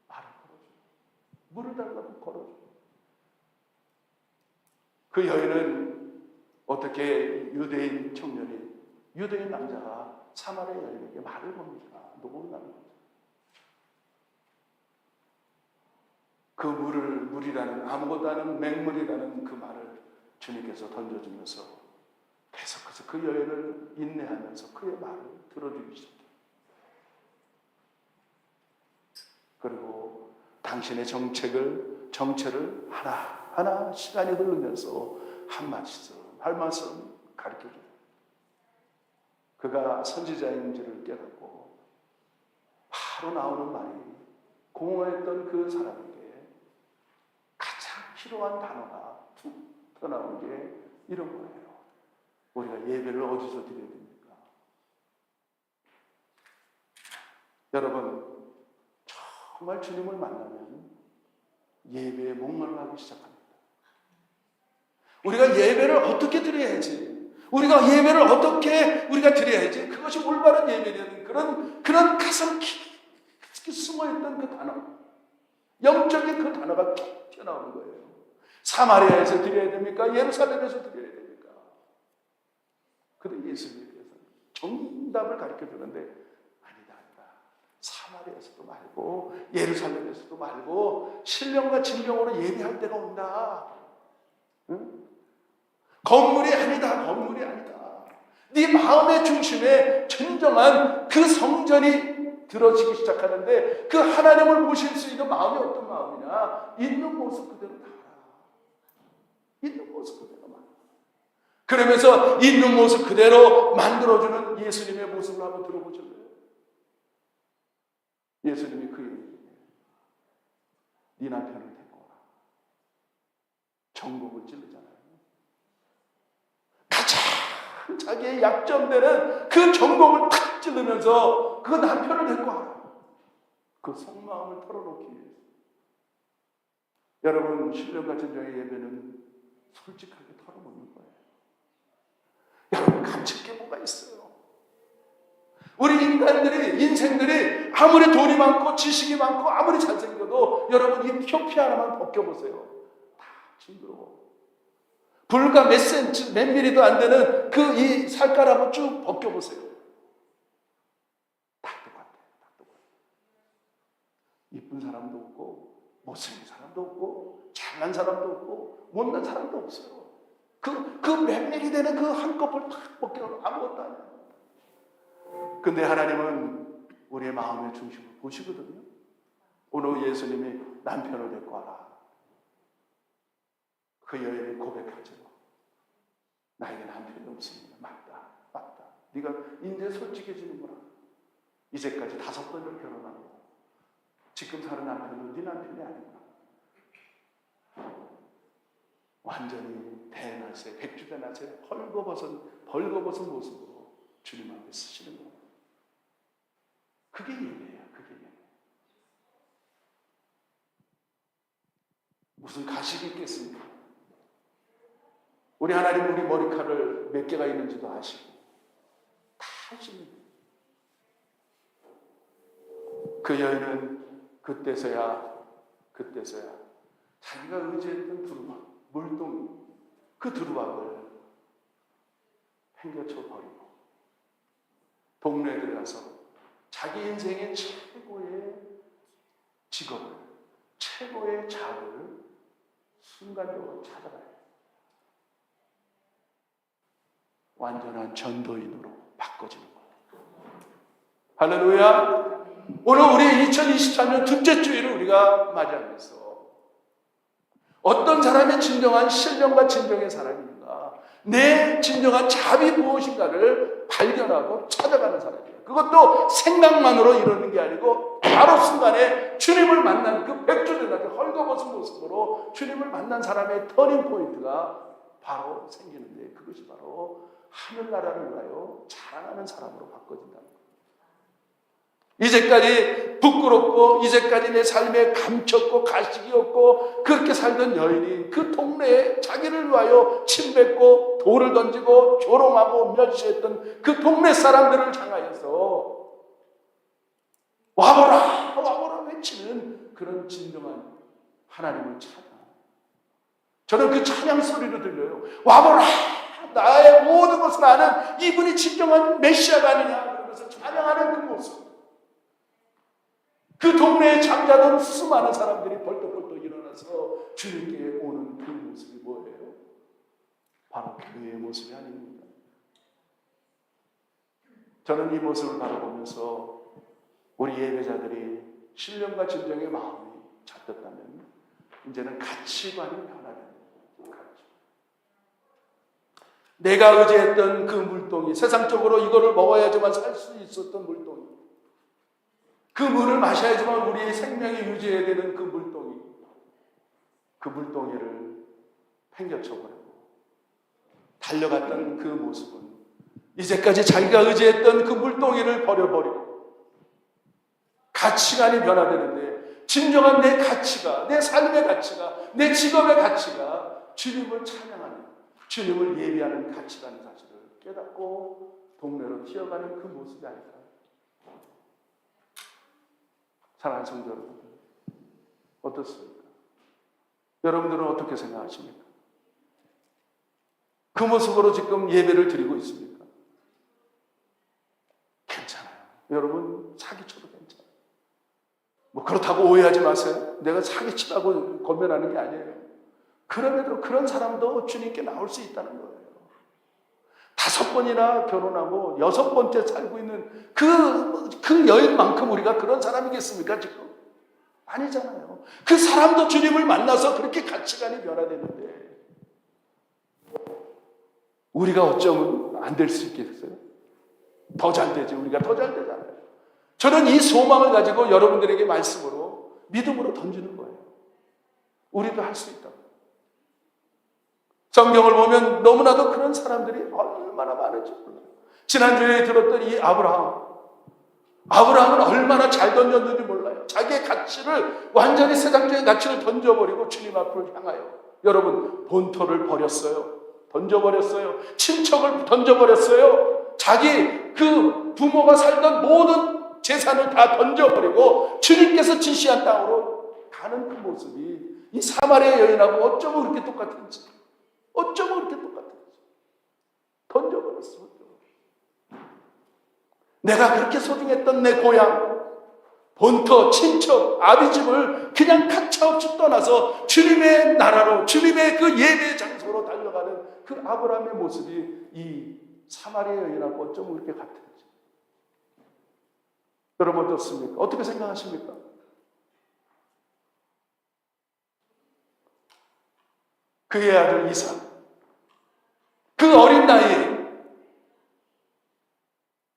말을 걸어줘. 물을 달라고 걸어줘. 그 여인은 어떻게 유대인 청년이, 유대인 남자가 사마리아 여인에게 말을 겁니까? 놀라는 거죠. 그 물이라는, 아무것도 아닌 맹물이라는 그 말을 주님께서 던져주면서 계속해서 그 여인을 인내하면서 그의 말을 들어주기 시작해요. 그리고 당신의 정체를 하나하나 시간이 흐르면서 한 말씀 가르쳐줘요. 그가 선지자인지를 깨닫고 바로 나오는 말이 공허했던 그 사람에게 가장 필요한 단어가 툭 튀어나오는 게 이런 거예요. 우리가 예배를 어디서 드려야 됩니까? 여러분, 정말 주님을 만나면 예배에 목말라하기 시작합니다. 우리가 예배를 어떻게 드려야지? 우리가 예배를 어떻게 우리가 드려야지? 그것이 올바른 예배라는 그런 가슴 깊이 숨어있던 그 단어, 영적인 그 단어가 툭 튀어나오는 거예요. 사마리아에서 드려야 됩니까? 예루살렘에서 드려야 됩니까? 그런데 예수님께서 정답을 가르쳐 주는데 아니다. 사마리아에서도 말고 예루살렘에서도 말고 신령과 진정으로 예배할 때가 온다. 응? 건물이 아니다. 네 마음의 중심에 진정한 그 성전이 들어지기 시작하는데 그 하나님을 모실 수 있는 마음이 어떤 마음이냐? 있는 모습 그대로 나와라. 있는 모습 그대로 나와라. 그러면서 있는 모습 그대로 만들어주는 예수님의 모습을 한번 들어보실래요? 예수님이 그 얘기예요. 네 남편을 데리고 오라. 정곡을 찌르잖아요. 가장 자기의 약점되는 그 정곡을 탁 찌르면서 그 남편을 데리고 와라. 그 속마음을 털어놓기 위해서. 여러분, 신령과 진정의 예배는 솔직하게 털어놓는 거예요. 여러분, 감출 게 뭐가 있어요? 우리 인생들이 아무리 돈이 많고 지식이 많고 아무리 잘생겨도 여러분 이 표피 하나만 벗겨보세요. 다 징그러워. 불과 몇 센치, 몇 미리도 안 되는 그 이 살가락을 쭉 벗겨보세요. 다 똑같아. 이쁜 사람도 없고 못생긴 사람도 없고 잘난 사람도 없고 못난 사람도 없어요. 그 몇 미리 되는 그 한꺼풀 탁 벗겨 아무것도 아니야. 근데 하나님은 우리의 마음의 중심을 보시거든요. 오늘 예수님이 남편을 데리고 와라. 그 여인이 고백하죠. 나에게 남편이 없습니다. 맞다. 네가 이제 솔직해지는구나. 이제까지 5번을 결혼하고 지금 사는 남편은 네 남편이 아니구나. 완전히 대낮에 백주대낮에 벌거벗은 모습으로 주님 앞에 서시는 거예요. 그게 예배예요. 무슨 가식이 있겠습니까? 우리 하나님 우리 머리카락을 몇 개가 있는지도 아시고 다 아십니다. 그 여인은 그때서야 자기가 의지했던 두루마리, 물동이, 그 두루마리를 팽개쳐 버리고 동네에 들어가서 자기 인생의 최고의 직업을, 최고의 자아를 순간적으로 찾아가요. 완전한 전도인으로 바꿔지는 거예요. 할렐루야! 오늘 우리 2023년 둘째 주일을 우리가 맞이하면서 어떤 사람이 진정한 신령과 진정의 사람인가? 내 진정한 답이 무엇인가를 발견하고 찾아가는 사람이에요. 그것도 생각만으로 이루는 게 아니고 바로 순간에 주님을 만난 그 백주대같이 헐거벗은 모습으로 주님을 만난 사람의 터닝 포인트가 바로 생기는데, 그것이 바로 하늘나라를 위하여 자랑하는 사람으로 바꿔진다는 거예요. 이제까지 부끄럽고 이제까지 내 삶에 감췄고 가식이 없고 그렇게 살던 여인이 그 동네에 자기를 위하여 침뱉고 돌을 던지고 조롱하고 멸시했던 그 동네 사람들을 향하여서 와보라 와보라 외치는 그런 진정한 하나님을 찬양. 저는 그 찬양 소리로 들려요. 와보라, 나의 모든 것을 아는 이분이 진정한 메시아가 아니냐 그러면서 찬양하는 그 모습. 그 동네에 잠자던 수많은 사람들이 벌떡벌떡 일어나서 주님께 오는 그 모습이 뭐예요? 바로 교회의 모습이 아닙니다. 저는 이 모습을 바라보면서 우리 예배자들이 신령과 진정의 마음이 잡혔다면 이제는 가치관이 변화되는 거예요. 내가 의지했던 그 물동이, 세상적으로 이거를 먹어야지만 살 수 있었던 물동이, 그 물을 마셔야지만 우리의 생명이 유지해야 되는 그 물동이, 그 물동이를 팽겨쳐버리고 달려갔던 그 모습은 이제까지 자기가 의지했던 그 물동이를 버려버리고 가치관이 변화되는데, 진정한 내 가치가, 내 삶의 가치가, 내 직업의 가치가 주님을 찬양하는, 주님을 예비하는 가치라는 사실을 깨닫고 동네로 튀어가는 그 모습이 아닐까. 사랑하는 성도 여러분, 어떻습니까? 여러분들은 어떻게 생각하십니까? 그 모습으로 지금 예배를 드리고 있습니까? 괜찮아요. 여러분, 사기쳐도 괜찮아요. 뭐 그렇다고 오해하지 마세요. 내가 사기치다고 권면하는 게 아니에요. 그럼에도 그런 사람도 주님께 나올 수 있다는 거예요. 5번이나 결혼하고 6번째 살고 있는 그 여인만큼 우리가 그런 사람이겠습니까, 지금? 아니잖아요. 그 사람도 주님을 만나서 그렇게 가치관이 변화되는데, 우리가 어쩌면 안 될 수 있겠어요? 더 잘 되지. 우리가 더 잘 되잖아요. 저는 이 소망을 가지고 여러분들에게 말씀으로, 믿음으로 던지는 거예요. 우리도 할 수 있다고. 성경을 보면 너무나도 그런 사람들이 얼마나 많은지 몰라요. 지난주에 들었던 이 아브라함은 얼마나 잘 던졌는지 몰라요. 자기의 가치를, 완전히 세상적인 가치를 던져버리고 주님 앞을 향하여, 여러분, 본토를 버렸어요. 던져버렸어요. 친척을 던져버렸어요. 자기 그 부모가 살던 모든 재산을 다 던져버리고 주님께서 지시한 땅으로 가는 그 모습이 이 사마리아 여인하고 어쩌면 그렇게 똑같은지, 어쩌면 그렇게 똑같은지 던져버렸어. 내가 그렇게 소중했던 내 고향, 본토, 친척, 아비집을 그냥 가차없이 떠나서 주님의 나라로, 주님의 그 예배 장소로 달려가는 그 아브라함의 모습이 이 사마리아 여인하고 어쩌면 그렇게 같은지. 여러분 어떻습니까? 어떻게 생각하십니까? 그의 아들 이삭, 그 어린 나이에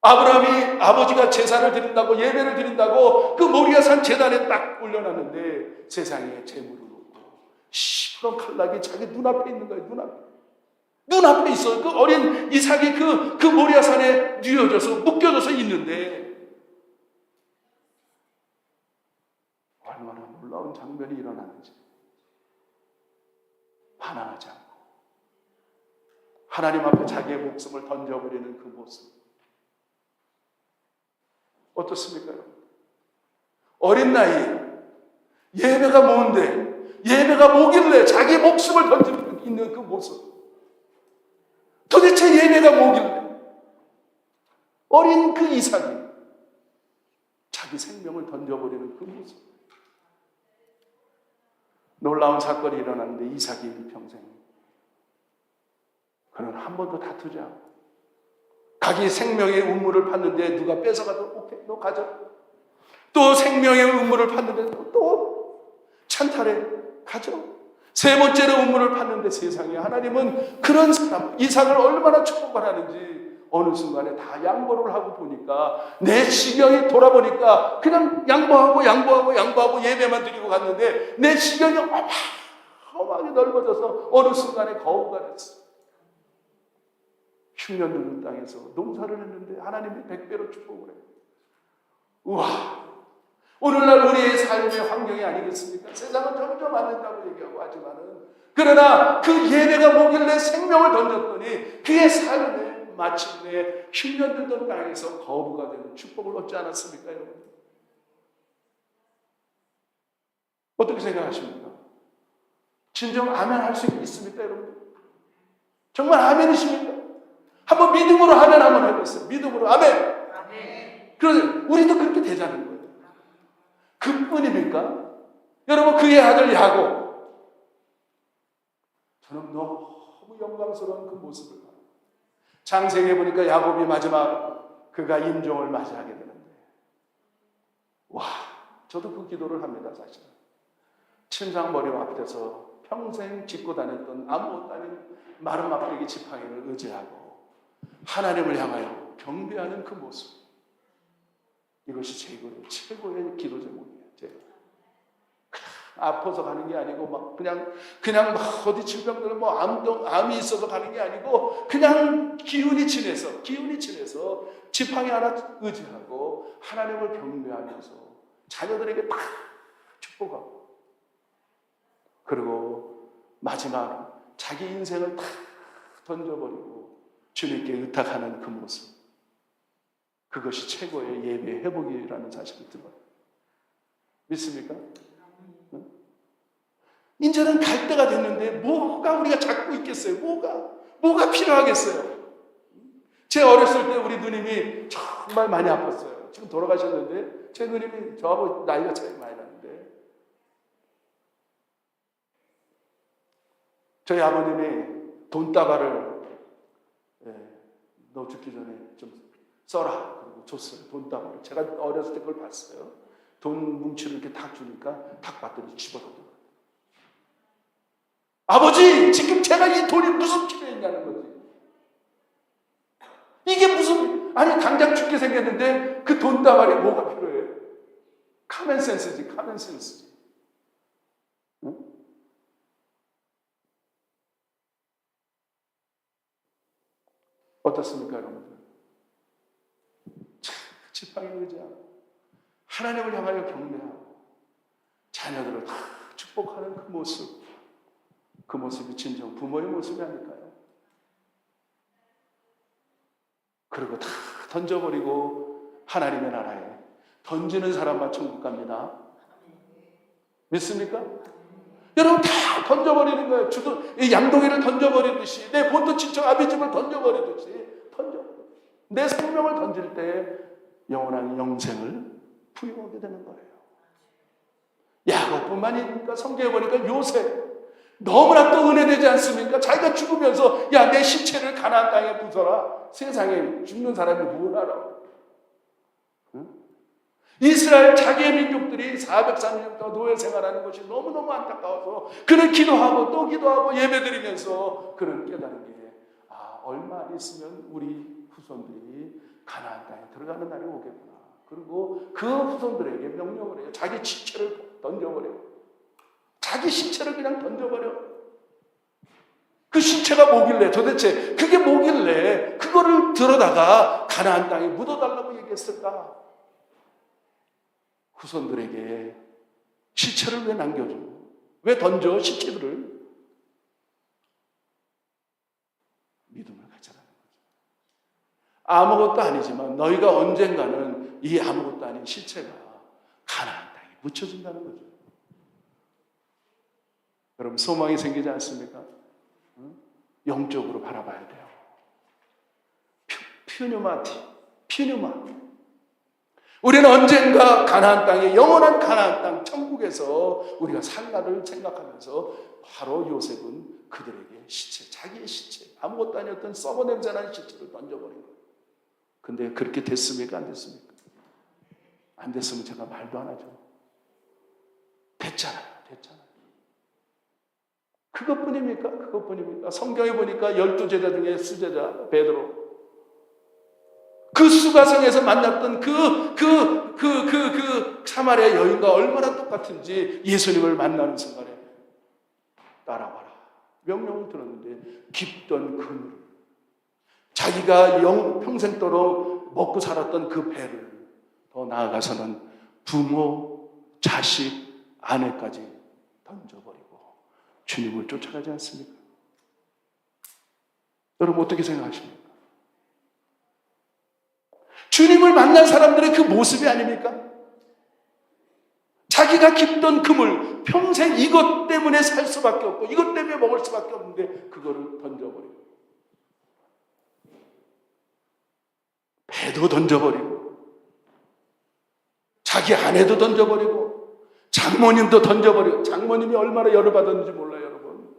아브라함이 아버지가 제사를 드린다고, 예배를 드린다고 그 모리아산 제단에 딱 올려놨는데 세상에 재물을 놓고 시퍼런 칼날이 자기 눈앞에 있는 거예요. 눈앞에 있어요. 그 어린 이삭이 그 모리아산에 뉘어져서 묶여져서 있는데, 얼마나 놀라운 장면이 일어났는지. 반항하지 않고 하나님 앞에 자기의 목숨을 던져버리는 그 모습. 어떻습니까? 어린 나이에 예배가 뭔데, 예배가 뭐길래 자기 목숨을 던지고 있는 그 모습. 도대체 예배가 뭐길래 어린 그 이삭이 자기 생명을 던져버리는 그 모습. 놀라운 사건이 일어났는데 이삭이 일평생 그는 한 번도 다투지 않고, 자기 생명의 운물을 팠는데 누가 뺏어가도 오케이, 너 가져. 또 생명의 운물을 팠는데 또 찬탈해, 가져. 세 번째로 우물을 팠는데 세상에 하나님은 그런 사람 이삭을 얼마나 축복을 하는지 어느 순간에 다 양보를 하고 보니까 내 시경이 돌아보니까 그냥 양보하고 예배만 드리고 갔는데 내 시경이 어마어마하게 넓어져서 어느 순간에 거부가 됐어. 흉년 드는 땅에서 농사를 했는데 하나님이 100배로 축복을 해요. 우와! 오늘날 우리의 삶의 환경이 아니겠습니까? 세상은 점점 안 된다고 얘기하고 하지만은 그러나 그 예배가 뭐길래 생명을 던졌더니 그의 삶에 마침내 흉년 들던 땅에서 거부가 되는 축복을 얻지 않았습니까, 여러분? 어떻게 생각하십니까? 진정 아멘 할 수 있습니까, 여러분? 정말 아멘이십니까? 한번 믿음으로 아멘 한번 해보세요. 믿음으로 아멘. 그러면 우리도 그렇게 되자는 거예요. 그뿐입니까? 여러분 그의 아들 야곱, 저는 너무 영광스러운 그 모습을 봐요. 창세기에 보니까 야곱이 마지막 그가 임종을 맞이하게 되는데, 와, 저도 그 기도를 합니다. 사실 침상머리 앞에서 평생 짚고 다녔던 아무것도 아닌 마른 막대기 지팡이를 의지하고 하나님을 향하여 경배하는 그 모습, 이것이 최고의 기도 제목이에요. 제가 아파서 가는 게 아니고 막 그냥 막 어디 질병들 뭐 암이 있어서 가는 게 아니고 그냥 기운이 친해서 지팡이 하나 의지하고 하나님을 경배하면서 자녀들에게 딱 축복하고, 그리고 마지막 자기 인생을 딱 던져버리고 주님께 의탁하는 그 모습, 그것이 최고의 예배의 회복이라는 사실을 들어요. 믿습니까? 응? 이제는 갈 때가 됐는데 뭐가 우리가 잡고 있겠어요? 뭐가 필요하겠어요? 제 어렸을 때 우리 누님이 정말 많이 아팠어요. 지금 돌아가셨는데 제 누님이 저하고 나이가 차이 많이 나는데, 저희 아버님이 돈다발을 너 죽기 전에 좀 써라 그리고 줬어요. 돈다발을. 제가 어렸을 때 그걸 봤어요. 돈 뭉치를 이렇게 탁 주니까 탁 봤더니 집어넣더라고요. 아버지, 지금 제가 이 돈이 무슨 필요 있냐는 거지. 이게 무슨, 아니 당장 죽게 생겼는데 그 돈다발이 뭐가 필요해? 카멘센스지, 카멘센스지. 응? 어떻습니까, 여러분들? 지팡이 의지하고 하나님을 향하여 경배하고 자녀들을 다 축복하는 그 모습, 그 모습이 진정 부모의 모습이 아닐까요? 그리고 다 던져버리고 하나님의 나라에 던지는 사람만 천국 갑니다. 믿습니까? 여러분 다 던져버리는 거예요. 이 양동이를 던져버리듯이, 내 본토 친척 아비집을 던져버리듯이 내 생명을 던질 때 영원한 영생을 부여하게 되는 거예요. 야곱뿐만이 아니니까 성경에 보니까 요셉 너무나 또 은혜되지 않습니까? 자기가 죽으면서 야, 내 시체를 가나안 땅에 부숴라. 세상에 죽는 사람이 뭘 알아? 응? 이스라엘 자기의 민족들이 430년 동안 노예 생활하는 것이 너무너무 안타까워서 그는 기도하고 또 기도하고 예배드리면서 그는 깨달은 게, 얼마 안 있으면 우리 후손들이 가나안 땅에 들어가는 날이 오겠구나. 그리고 그 후손들에게 명령을 해요. 자기 시체를 던져버려. 자기 시체를 그냥 던져버려. 그 시체가 뭐길래, 도대체 그게 뭐길래 그거를 들어다가 가나안 땅에 묻어달라고 얘기했을까? 후손들에게 시체를 왜 남겨줘? 왜 던져 시체들을? 믿음을 가져라는 거죠. 아무것도 아니지만 너희가 언젠가는 이 아무것도 아닌 시체가 가나안 땅에 묻혀진다는 거죠. 여러분 소망이 생기지 않습니까? 영적으로 바라봐야 돼요. 퓨뉴마. 우리는 언젠가 가나안 땅에, 영원한 가나안 땅 천국에서 우리가 살 날을 생각하면서 바로 요셉은 그들에게 시체, 자기의 시체, 아무것도 아니었던 썩어 냄새나는 시체를 던져버린 거예요. 근데 그렇게 됐습니까? 안 됐습니까? 안 됐으면 제가 말도 안 하죠. 됐잖아요. 그것뿐입니까? 그것뿐입니까? 성경에 보니까 12제자 중에 수제자 베드로, 그 수가성에서 만났던 그 사마리아 여인과 얼마나 똑같은지 예수님을 만나는 순간에 따라와라 명령을 들었는데 깊던 그물, 자기가 평생도록 먹고 살았던 그 배를, 더 나아가서는 부모, 자식, 아내까지 던져버리고 주님을 쫓아가지 않습니까? 여러분 어떻게 생각하십니까? 주님을 만난 사람들의 그 모습이 아닙니까? 자기가 깊던 그물, 평생 이것 때문에 살 수밖에 없고 이것 때문에 먹을 수밖에 없는데 그거를 던져버리고, 배도 던져버리고, 자기 아내도 던져버리고, 장모님도 던져버리고. 장모님이 얼마나 열을 받았는지 몰라요, 여러분.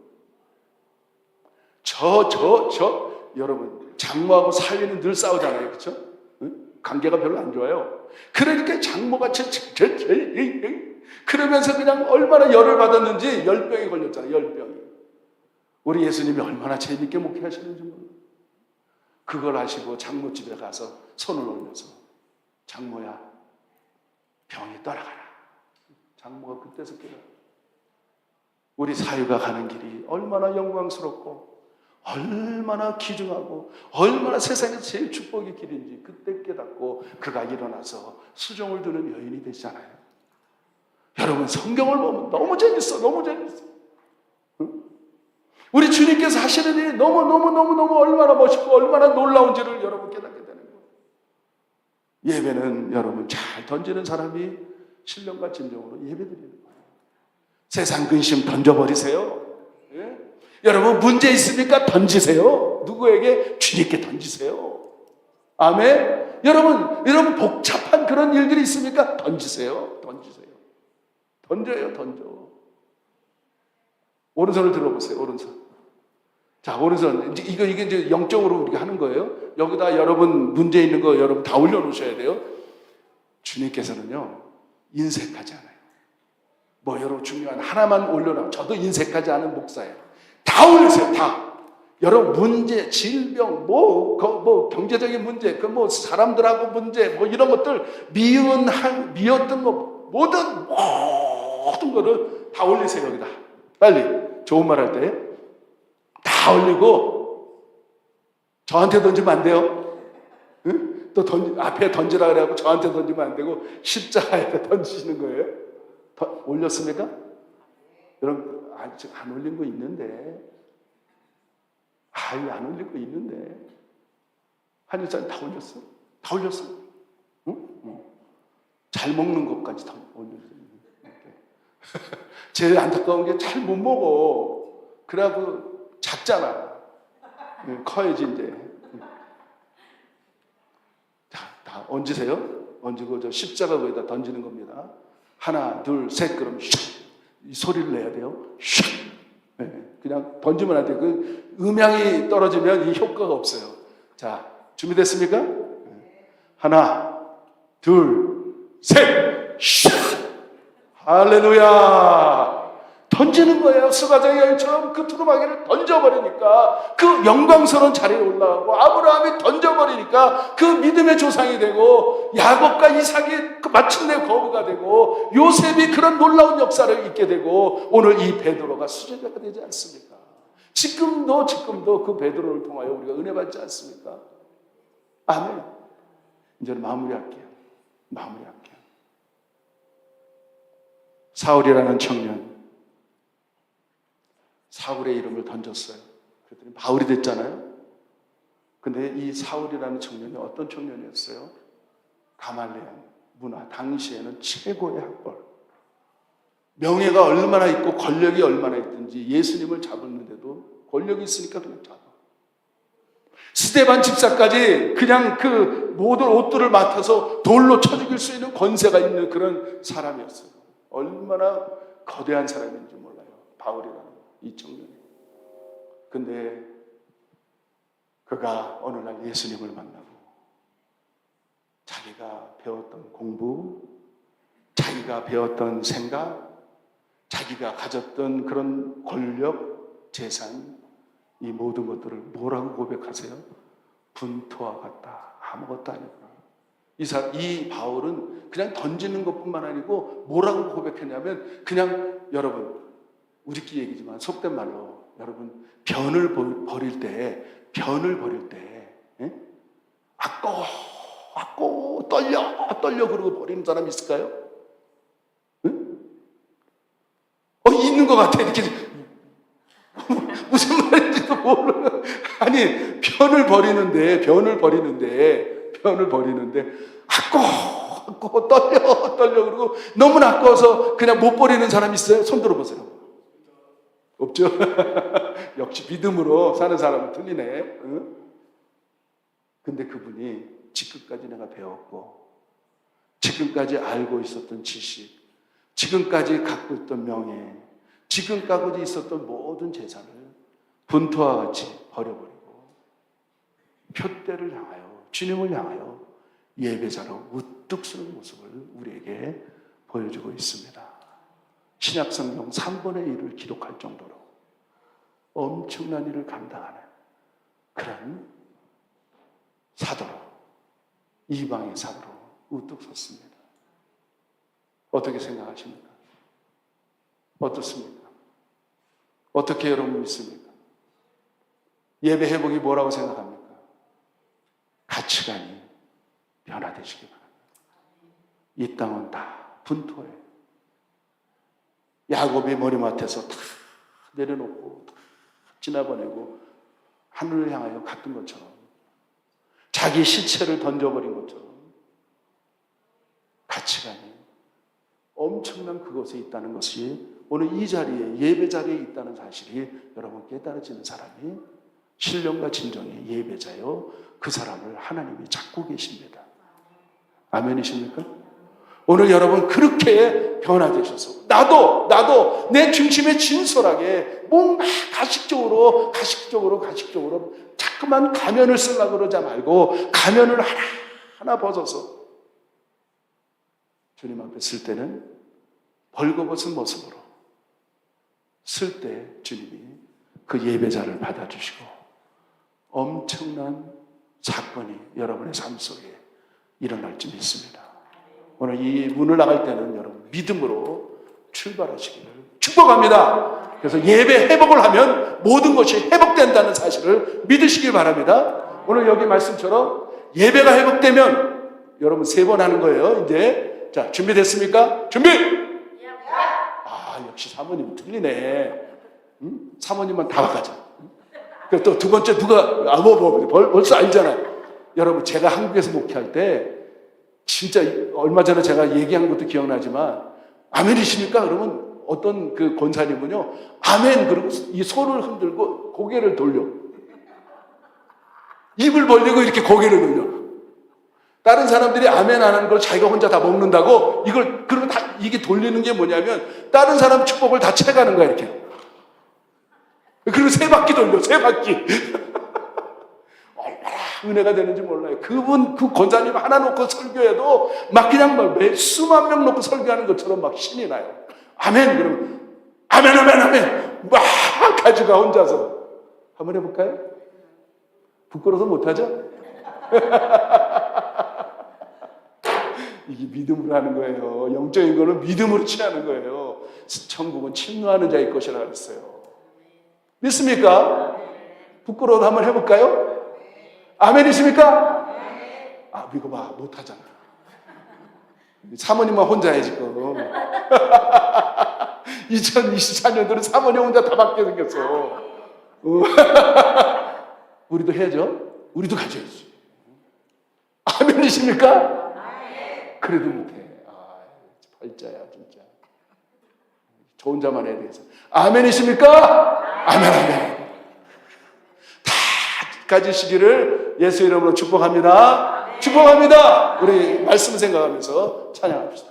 여러분, 장모하고 사위는 늘 싸우잖아요, 그렇죠? 관계가 별로 안 좋아요. 그러니까 장모가 그러면서 그냥 얼마나 열을 받았는지 열병이 걸렸잖아요, 열병이. 우리 예수님이 얼마나 재밌게 목회하시는지 몰라요. 그걸 아시고 장모 집에 가서 손을 올려서 장모야, 병이 떠나가라. 장모가 그때서 깨달아요. 우리 사유가 가는 길이 얼마나 영광스럽고 얼마나 귀중하고 얼마나 세상에서 제일 축복의 길인지 그때 깨닫고 그가 일어나서 수종을 두는 여인이 되잖아요. 여러분 성경을 보면 너무 재밌어. 응? 우리 주님께서 하시는 일이 너무 얼마나 멋있고 얼마나 놀라운지를 여러분 깨닫게 되는 거예요. 예배는 여러분 잘 던지는 사람이 신령과 진정으로 예배드리는 거예요. 세상 근심 던져버리세요. 예? 여러분 문제 있습니까? 던지세요. 누구에게? 주님께 던지세요. 아멘. 여러분 복잡한 그런 일들이 있습니까? 던지세요. 던져요. 오른손을 들어보세요. 오른손. 자, 오른손. 이게 이제 영적으로 우리가 하는 거예요. 여기다 여러분 문제 있는 거 여러분 다 올려놓으셔야 돼요. 주님께서는요 인색하지 않아요. 뭐 여러분 중요한 하나만 올려놔. 저도 인색하지 않은 목사예요. 다 올리세요. 다. 여러분 문제, 질병, 뭐 경제적인 문제, 그 뭐 사람들하고 문제, 뭐 이런 것들 미웠던 거 모든 거를 다 올리세요. 여기다. 빨리 좋은 말 할 때 다 올리고 저한테 던지면 안 돼요. 응? 또 앞에 던지라 그래갖고 저한테 던지면 안 되고 십자가에 던지시는 거예요. 올렸습니까? 여러분 아직 안 올린 거 있는데, 안 올린 거 있는데 한일장 다 올렸어? 다 올렸어? 응? 잘 먹는 것까지 다 올렸어요. 제일 안타까운 게 잘 못 먹어. 그래갖고 작잖아. 커야지 이제. 자, 다 얹으세요. 얹고 저 십자가 거기다 던지는 겁니다. 하나, 둘, 셋 그럼 슉! 이 소리를 내야 돼요. 슉! 네, 그냥 던지면 안 돼요. 그 음향이 떨어지면 이 효과가 없어요. 자, 준비됐습니까? 하나, 둘, 셋! 슉! 할렐루야! 던지는 거예요. 수가자의 여인처럼 그 두루마기를 던져버리니까 그 영광스러운 자리에 올라가고, 아브라함이 던져버리니까 그 믿음의 조상이 되고, 야곱과 이삭이 마침내 거부가 되고, 요셉이 그런 놀라운 역사를 있게 되고, 오늘 이 베드로가 수제자가 되지 않습니까? 지금도 그 베드로를 통하여 우리가 은혜 받지 않습니까? 아멘. 이제는 마무리할게요. 사울이라는 청년, 사울의 이름을 던졌어요. 그랬더니 바울이 됐잖아요. 근데 이 사울이라는 청년이 어떤 청년이었어요? 가말리엘 문화, 당시에는 최고의 학벌, 명예가 얼마나 있고 권력이 얼마나 있든지 예수님을 잡았는데도 권력이 있으니까 그냥 잡아. 스데반 집사까지 그냥 그 모든 옷들을 맡아서 돌로 쳐 죽일 수 있는 권세가 있는 그런 사람이었어요. 얼마나 거대한 사람인지 몰라요, 바울이라는 이 청년이. 근데 그가 어느 날 예수님을 만나고 자기가 배웠던 공부, 자기가 배웠던 생각, 자기가 가졌던 그런 권력, 재산, 이 모든 것들을 뭐라고 고백하세요? 분토와 같다. 아무것도 아니구나. 이 바울은 그냥 던지는 것뿐만 아니고 뭐라고 고백했냐면, 그냥 여러분, 우리끼리 얘기지만 속된 말로, 여러분 변을 버릴 때 예? 아꼬 떨려 그러고 버리는 사람 있을까요? 응? 있는 것 같아. 이렇게 무슨 말인지도 모르는. 아니, 변을 버리는데 아꼬 떨려 그러고 너무 아까워서 그냥 못 버리는 사람 있어요? 손 들어보세요. 없죠? 역시 믿음으로 사는 사람은 틀리네. 응? 근데 그분이 지금까지 내가 배웠고, 지금까지 알고 있었던 지식, 지금까지 갖고 있던 명예, 지금까지 있었던 모든 재산을 분토와 같이 버려버리고 표대를 향하여, 주님을 향하여 예배자로 우뚝 서는 모습을 우리에게 보여주고 있습니다. 신약성경 3분의 1을 기록할 정도로 엄청난 일을 감당하는 그런 사도로, 이방의 사도로 우뚝 섰습니다. 어떻게 생각하십니까? 어떻습니까? 어떻게 여러분 믿습니까? 예배 회복이 뭐라고 생각합니까? 가치관이 변화되시기 바랍니다. 이 땅은 다 분토예요. 야곱이 머리맡에서 다 내려놓고 다 지나보내고 하늘을 향하여 갔던 것처럼, 자기 시체를 던져버린 것처럼 가치관이 엄청난 그곳에 있다는 것이 오늘 이 자리에, 예배 자리에 있다는 사실이 여러분 깨달아지는 사람이 신령과 진정의 예배자요, 그 사람을 하나님이 찾고 계십니다. 아멘이십니까? 오늘 여러분 그렇게 변화되셔서 나도 내 중심에 진솔하게 뭔가 가식적으로 자꾸만 가면을 쓰려고 그러지 말고 가면을 하나 벗어서 주님 앞에 쓸 때는 벌거벗은 모습으로 쓸 때 주님이 그 예배자를 받아주시고 엄청난 사건이 여러분의 삶 속에 일어날 줄 믿습니다. 오늘 이 문을 나갈 때는 여러분 믿음으로 출발하시기를 축복합니다. 그래서 예배 회복을 하면 모든 것이 회복된다는 사실을 믿으시길 바랍니다. 오늘 여기 말씀처럼 예배가 회복되면 여러분 3번 하는 거예요. 이제 자, 준비됐습니까? 준비! 역시 사모님 틀리네. 응? 사모님만 다 바꿔자. 또 두 번째 누가 벌써 알잖아요. 여러분 제가 한국에서 목회할 때 진짜 얼마 전에 제가 얘기한 것도 기억나지만 아멘이십니까? 그러면 어떤 그 권사님은요 아멘 그리고 이 손을 흔들고 고개를 돌려, 입을 벌리고 이렇게 고개를 돌려. 다른 사람들이 아멘 안 하는 걸 자기가 혼자 다 먹는다고 이걸 그러면 다 이게 돌리는 게 뭐냐면 다른 사람 축복을 다 채가는 거야 이렇게. 그리고 3바퀴 돌려, 3바퀴. 얼마나 은혜가 되는지 몰라요. 그분 그 권사님 하나 놓고 설교해도 막 그냥 막 수만 명 놓고 설교하는 것처럼 막 신이 나요. 아멘 그러면 아멘 막 가지가 혼자서. 한번 해볼까요? 부끄러워서 못하죠? 이게 믿음으로 하는 거예요. 영적인 거는 믿음으로 취하는 거예요. 천국은 침노하는 자의 것이라고 했어요. 믿습니까? 부끄러워도 한번 해볼까요? 아멘이십니까? 이거 봐, 못하잖아. 사모님만 혼자 해 지금. 2024년도는 사모님 혼자 다 받게 생겼어. 우리도 해야죠. 우리도 가져야지. 아멘이십니까? 그래도 못해. 팔자야 진짜. 저 혼자만 해야 되겠어. 아멘이십니까? 아멘. 다 가지시기를 예수 이름으로 축복합니다. 축복합니다. 우리 말씀 생각하면서 찬양합시다.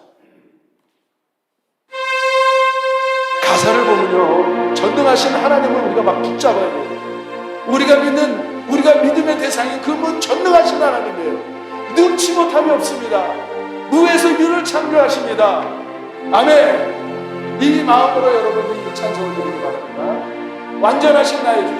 가사를 보면요 전능하신 하나님을 우리가 막 붙잡아야 돼요. 우리가 믿음의 대상이 그분 전능하신 하나님이에요. 능치 못함이 없습니다. 무에서 유를 창조하십니다. 아멘. 이 마음으로 여러분이 찬송을 드리기 바랍니다. 완전하신 나의 주.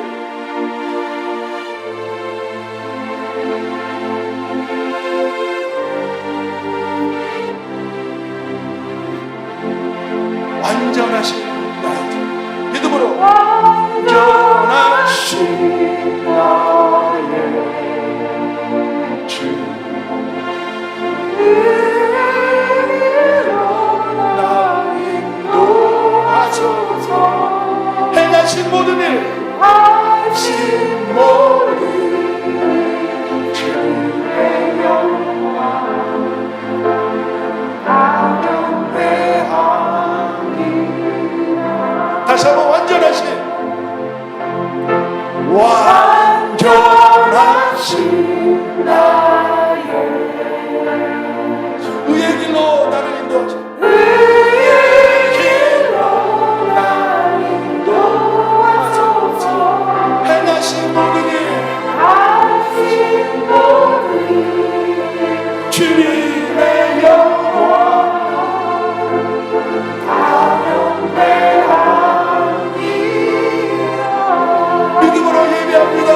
완전하신 나의 주. 믿음으로 완전하신 나의 주. 나 인도하소서. 행하신 모든 일 하신 모든 주의 영광 경배하리라. 다시 한번 완전하신 나의 의의 길로 나를 인도하소서. 행하신 모든 일 주님의 영광 믿음으로 예배합니다.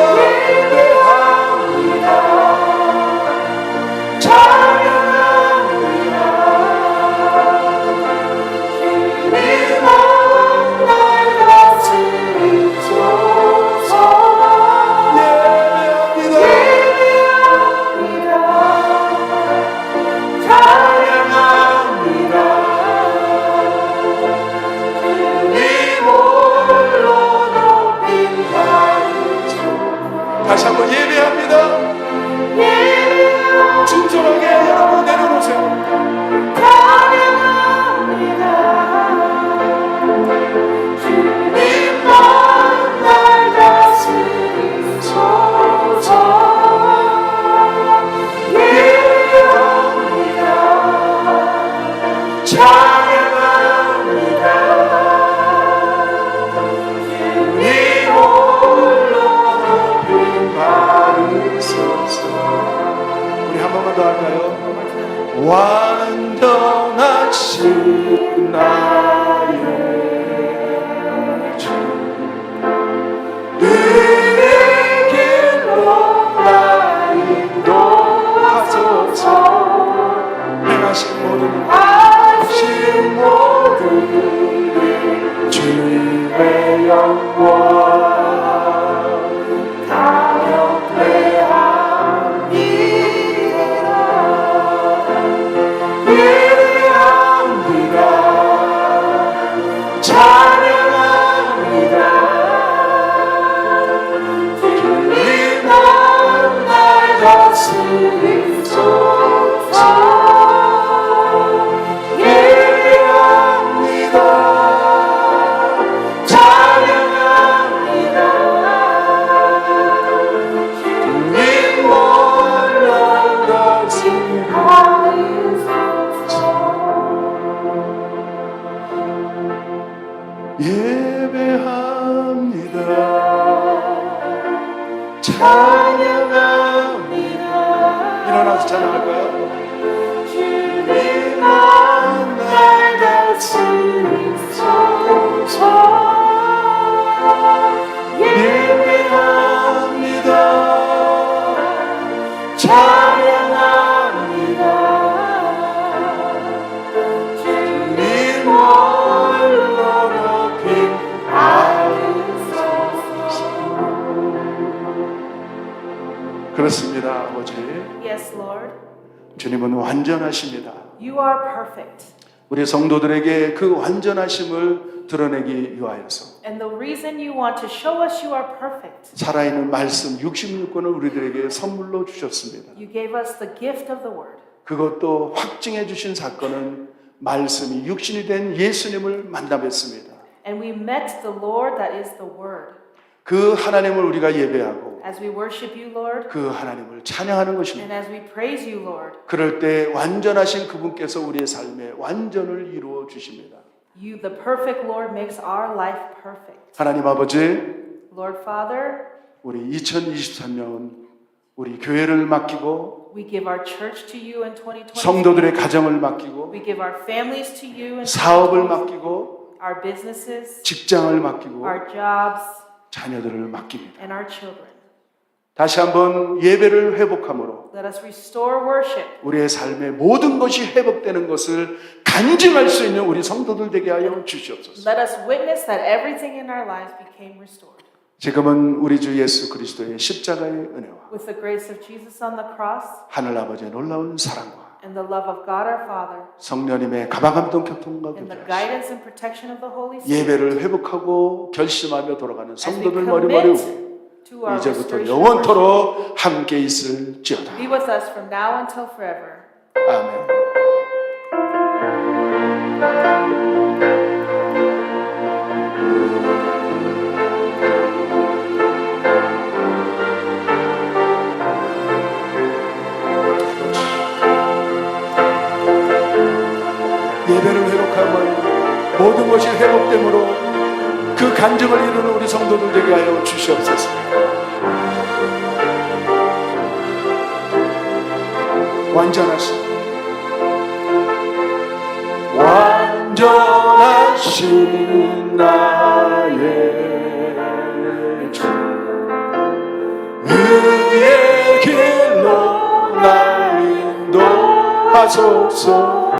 다시 한번 예배합니다. 진정하게 여러분 내려놓으세요. 주님만 날 다스리소서. 예배합니다. 찬양합니다. 주님 홀로 우리 한 번만 더 할까요? 완전하신 나의 주 의의 길로 나 인도하소서. 행하신 모든 주님의 영광 예배합니다. 찬양합니다. 일어나서 찬양할까요? 주님만 날 다스리소서. 예배합니다. 찬양합니다. 주님 홀로 높이 그렇습니다, 아버지. Yes, Lord. 주님은 완전하십니다. You are perfect. 우리 성도들에게 그 완전하심을 드러내기 위하여서 And the reason you want to show us you are perfect, 살아있는 말씀 66권을 우리들에게 선물로 주셨습니다. you gave us the gift of the Word. 그것도 확증해 주신 사건은 말씀이 육신이 된 예수님을 만나뵀습니다. And we met the Lord that is the Word. 그 하나님을 우리가 예배하고 As we worship you, Lord, 그 하나님을 찬양하는 and 것입니다. as we praise you, Lord, 그럴 때 완전하신 그분께서 우리의 삶에 완전을 이루어 주십니다. you, the perfect Lord, makes our life perfect. 하나님 아버지, Lord Father, 우리 2023년 우리 교회를 맡기고 we give our church to you in 2020. 성도들의 가정을 맡기고 We give our families to you in 사업을 2020. 맡기고 Our businesses, 직장을 맡기고 our jobs, 자녀들을 맡깁니다. and our children. 다시 한번 예배를 회복함으로 Let us restore worship 우리의 삶의 모든 것이 회복되는 것을 간증할 수 있는 우리 성도들 되게 하여 주시옵소서. Let us witness that everything in our lives became restored. 지금은 우리 주 예수 그리스도의 십자가의 은혜와 With the grace of Jesus on the cross 하늘 아버지의 놀라운 사랑과 and the love of God our Father 성령님의 가방감동 교통과 and the 교제하시고 guidance and protection of the Holy Spirit 예배를 회복하고 결심하며 돌아가는 as we 성도들 머리 모이고 commit to our 이제부터 restoration worship, 영원토록 함께 있을지어다. be with us from now until forever. 아멘. 예배를 회복하고 모든 것이 회복됨으로 그 간증을 이루는 우리 성도들 되게 하여 주시옵소서. 완전하신 나의 주 의의 길로 나 인도하소서.